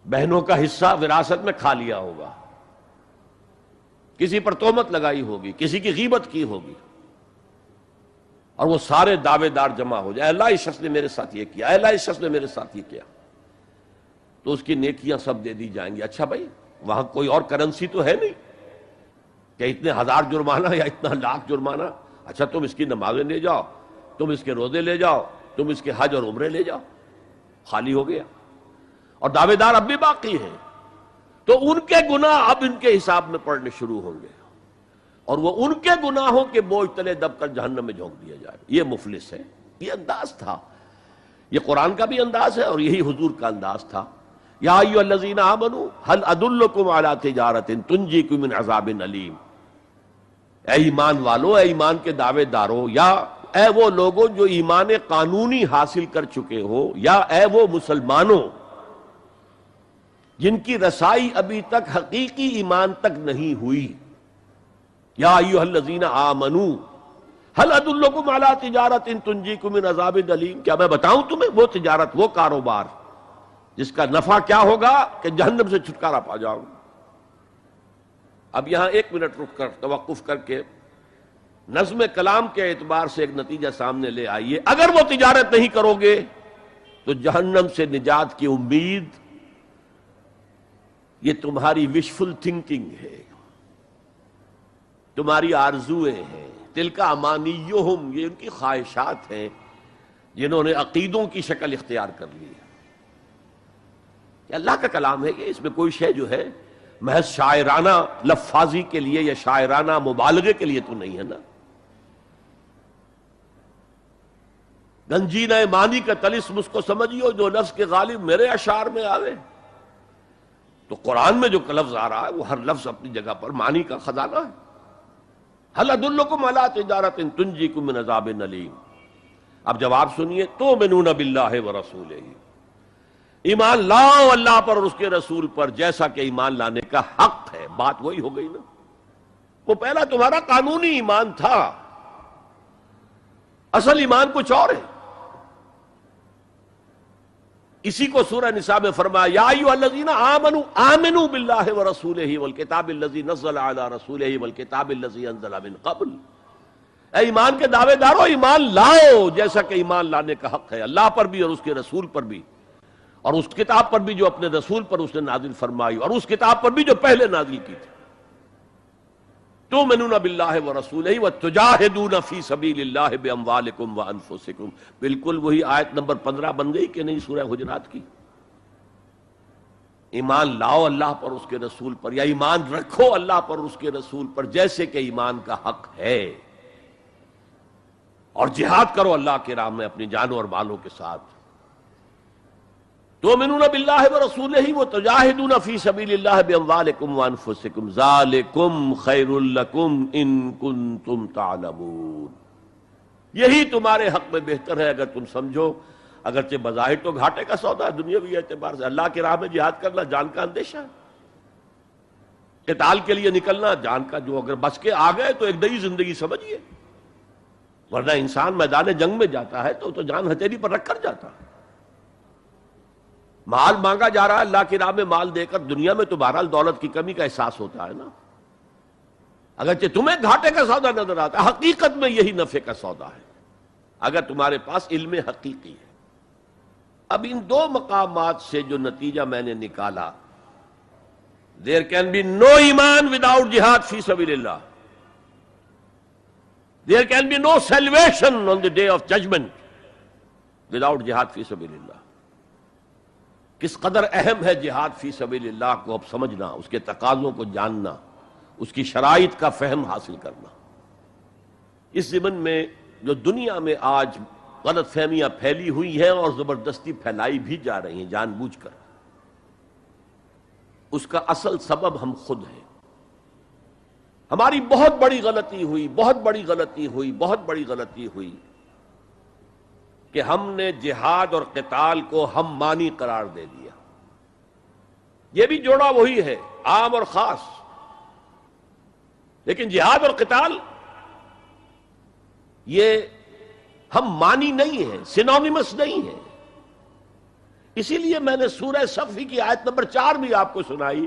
بہنوں کا حصہ وراثت میں کھا لیا ہوگا، کسی پر تہمت لگائی ہوگی، کسی کی غیبت کی ہوگی، اور وہ سارے دعوے دار جمع ہو جائے، اللہ اس شخص نے میرے ساتھ یہ کیا، اللہ اس شخص نے میرے ساتھ یہ کیا، تو اس کی نیکیاں سب دے دی جائیں گی۔ اچھا بھائی وہاں کوئی اور کرنسی تو ہے نہیں کہ اتنے ہزار جرمانہ یا اتنا لاکھ جرمانہ، اچھا تم اس کی نمازیں لے جاؤ، تم اس کے روزے لے جاؤ، تم اس کے حج اور عمرے لے جاؤ، خالی ہو گیا، اور دعوے دار اب بھی باقی ہیں، تو ان کے گناہ اب ان کے حساب میں پڑنے شروع ہوں گے، اور وہ ان کے گناہوں کے بوجھ تلے دب کر جہنم میں جھونک دیا جائے۔ یہ مفلس ہے، یہ انداز تھا، یہ قرآن کا بھی انداز ہے اور یہی حضور کا انداز تھا۔ یا ایھا الذین آمنوا هل ادلکم علی تجارۃ تنجیکم من عذاب علیم، اے ایمان والو، اے ایمان کے دعوے دارو، یا اے وہ لوگوں جو ایمان قانونی حاصل کر چکے ہو، یا اے وہ مسلمانوں جن کی رسائی ابھی تک حقیقی ایمان تک نہیں ہوئی، یا ایھا الذین آمنوا هل ادلکم علی تجارۃ تنجیکم من عذاب علیم، کیا میں بتاؤں تمہیں وہ تجارت، وہ کاروبار جس کا نفع کیا ہوگا کہ جہنم سے چھٹکارا پا جاؤ۔ اب یہاں ایک منٹ رک کر توقف کر کے نظم کلام کے اعتبار سے ایک نتیجہ سامنے لے آئیے، اگر وہ تجارت نہیں کرو گے تو جہنم سے نجات کی امید یہ تمہاری وشفل تھنکنگ ہے، تمہاری آرزویں ہیں، تلک امانیہم، یہ ان کی خواہشات ہیں جنہوں نے عقیدوں کی شکل اختیار کر لی ہے۔ یہ اللہ کا کلام ہے، کہ اس میں کوئی شے جو ہے محض شاعرانہ لفاظی کے لیے یا شاعرانہ مبالغے کے لیے تو نہیں ہے نا۔ گنجینہ معنی کا طلسم اس کو سمجھیو جو نفس کے غالب میرے اشعار میں آوے۔ تو قرآن میں جو لفظ آ رہا ہے وہ ہر لفظ اپنی جگہ پر معنی کا خزانہ ہے۔ هل ادلکم علی تجارۃ تنجیکم من عذاب الیم۔ اب جواب سنیے، تؤمنون باللہ ورسولہ، ایمان لاؤ اللہ پر اور اس کے رسول پر جیسا کہ ایمان لانے کا حق ہے۔ بات وہی ہو گئی نا، وہ پہلا تمہارا قانونی ایمان تھا، اصل ایمان کچھ اور ہے۔ اسی کو سورہ نساء میں فرمایا، یا ایھا الذین آمنوا آمنوا باللہ ورسولہ والکتاب الذی نزل علی رسولہ والکتاب الذی انزل من قبل۔ اے ایمان کے دعوے دارو، ایمان لاؤ جیسا کہ ایمان لانے کا حق ہے، اللہ پر بھی اور اس کے رسول پر بھی، اور اس کتاب پر بھی جو اپنے رسول پر اس نے نازل فرمائی، اور اس کتاب پر بھی جو پہلے نازل کی تھی۔ تؤمنون باللہ ورسولہ وتجاہدون فی سبیل اللہ باموالکم وانفسکم۔ بالکل وہی آیت نمبر 15 بن گئی کہ نہیں سورہ حجرات کی؟ ایمان لاؤ اللہ پر اس کے رسول پر، یا ایمان رکھو اللہ پر اس کے رسول پر جیسے کہ ایمان کا حق ہے، اور جہاد کرو اللہ کے راہ میں اپنی جانوں اور مالوں کے ساتھ۔ تؤمنون باللہ ورسولہ وتجاہدون فی سبیل اللہ باموالکم وانفسکم ذالکم خیر لکم ان کنتم تعلمون۔ یہی تمہارے حق میں بہتر ہے اگر تم سمجھو، اگرچہ بظاہر تو گھاٹے کا سودا ہے دنیاوی اعتبار سے، اللہ کی راہ میں جہاد کرنا جان کا اندیشہ ہے، قتال کے لیے نکلنا جان کا، جو اگر بچ کے آ گئے تو ایک نئی زندگی سمجھیے، ورنہ انسان میدان جنگ میں جاتا ہے تو جان ہتھیلی پر رکھ کر جاتا ہے۔ مال مانگا جا رہا ہے اللہ کی راہ میں، مال دے کر دنیا میں تو بہرحال دولت کی کمی کا احساس ہوتا ہے نا، اگرچہ تمہیں گھاٹے کا سودا نظر آتا ہے، حقیقت میں یہی نفع کا سودا ہے اگر تمہارے پاس علم حقیقی ہے۔ اب ان دو مقامات سے جو نتیجہ میں نے نکالا، there can be no ایمان without jihad فی سبیل اللہ، there can be no salvation on the day of judgment without jihad فی سبیل اللہ۔ کس قدر اہم ہے جہاد فی سبیل اللہ کو اب سمجھنا، اس کے تقاضوں کو جاننا، اس کی شرائط کا فہم حاصل کرنا۔ اس ضمن میں جو دنیا میں آج غلط فہمیاں پھیلی ہوئی ہیں اور زبردستی پھیلائی بھی جا رہی ہیں جان بوجھ کر، اس کا اصل سبب ہم خود ہیں۔ ہماری بہت بڑی غلطی ہوئی، بہت بڑی غلطی ہوئی، بہت بڑی غلطی ہوئی کہ ہم نے جہاد اور قتال کو ہم مانی قرار دے دیا۔ یہ بھی جوڑا وہی ہے، عام اور خاص، لیکن جہاد اور قتال یہ ہم مانی نہیں ہیں، سینونیمس نہیں ہیں۔ اسی لیے میں نے سورہ صفی کی آیت نمبر 4 بھی آپ کو سنائی۔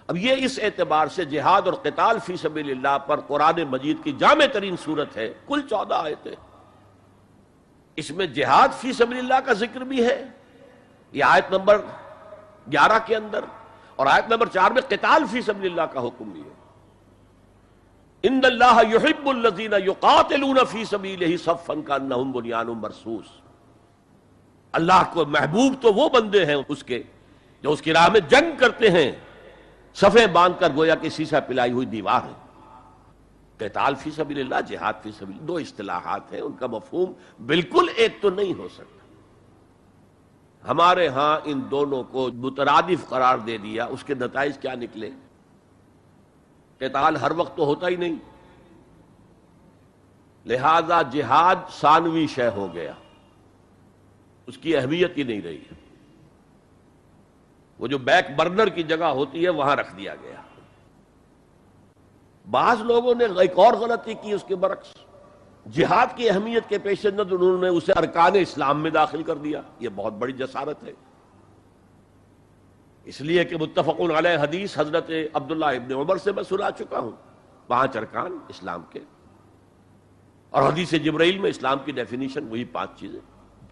اب یہ اس اعتبار سے جہاد اور قتال فی سبیل اللہ پر قرآن مجید کی جامع ترین صورت ہے، کل 14 آیتیں، اس میں جہاد فی سبیل اللہ کا ذکر بھی ہے، یہ آیت نمبر 11 کے اندر، اور آیت نمبر 4 میں قتال فی سبیل اللہ کا حکم بھی ہے۔ ان اللہ یحب الذین یقاتلون فی سبیلہ صفا کانہم بنیان مرصوص۔ اللہ کو محبوب تو وہ بندے ہیں اس کے جو اس کی راہ میں جنگ کرتے ہیں، صفیں باندھ کر گویا کہ سیسا پلائی ہوئی دیوار ہے۔ قتال فی سبیل اللہ، جہاد فی سبیل اللہ، دو اصطلاحات ہیں، ان کا مفہوم بالکل ایک تو نہیں ہو سکتا۔ ہمارے ہاں ان دونوں کو مترادف قرار دے دیا، اس کے نتائج کیا نکلے؟ قتال ہر وقت تو ہوتا ہی نہیں، لہذا جہاد ثانوی شے ہو گیا، اس کی اہمیت ہی نہیں رہی، وہ جو بیک برنر کی جگہ ہوتی ہے وہاں رکھ دیا گیا۔ بعض لوگوں نے ایک اور غلطی کی اس کے برعکس، جہاد کی اہمیت کے پیش نظر انہوں نے اسے ارکان اسلام میں داخل کر دیا۔ یہ بہت بڑی جسارت ہے، اس لیے کہ متفقون علیہ حدیث حضرت عبداللہ ابن عمر سے میں سنا چکا ہوں، 5 ارکان اسلام کے، اور حدیث جبرائیل میں اسلام کی ڈیفینیشن وہی 5 چیزیں،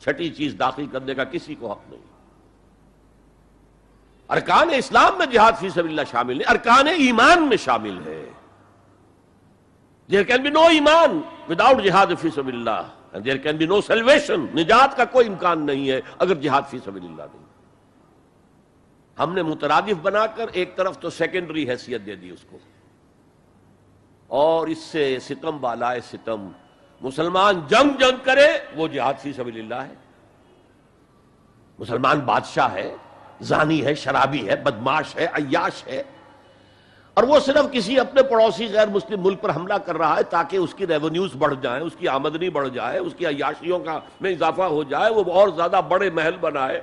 چھٹی چیز داخل کرنے کا کسی کو حق نہیں۔ ارکان اسلام میں جہاد فی سبیل اللہ شامل ہے، ارکان ایمان میں شامل ہے۔ There can be no ایمان without جہاد فی سبیل اللہ and there can be no salvation، نجات کا کوئی امکان نہیں ہے اگر جہاد فی سبیل اللہ نہیں۔ ہم نے مترادف بنا کر ایک طرف تو سیکنڈری حیثیت دے دی اس کو، اور اس سے ستم بالائے ستم، مسلمان جنگ کرے وہ جہاد فی سبیل اللہ ہے۔ مسلمان بادشاہ ہے، زانی ہے، شرابی ہے، بدماش ہے، عیاش ہے، اور وہ صرف کسی اپنے پڑوسی غیر مسلم ملک پر حملہ کر رہا ہے تاکہ اس کی ریونیوز بڑھ جائیں، اس کی آمدنی بڑھ جائے، اس کی عیاشیوں کا میں اضافہ ہو جائے، وہ اور زیادہ بڑے محل بنائے،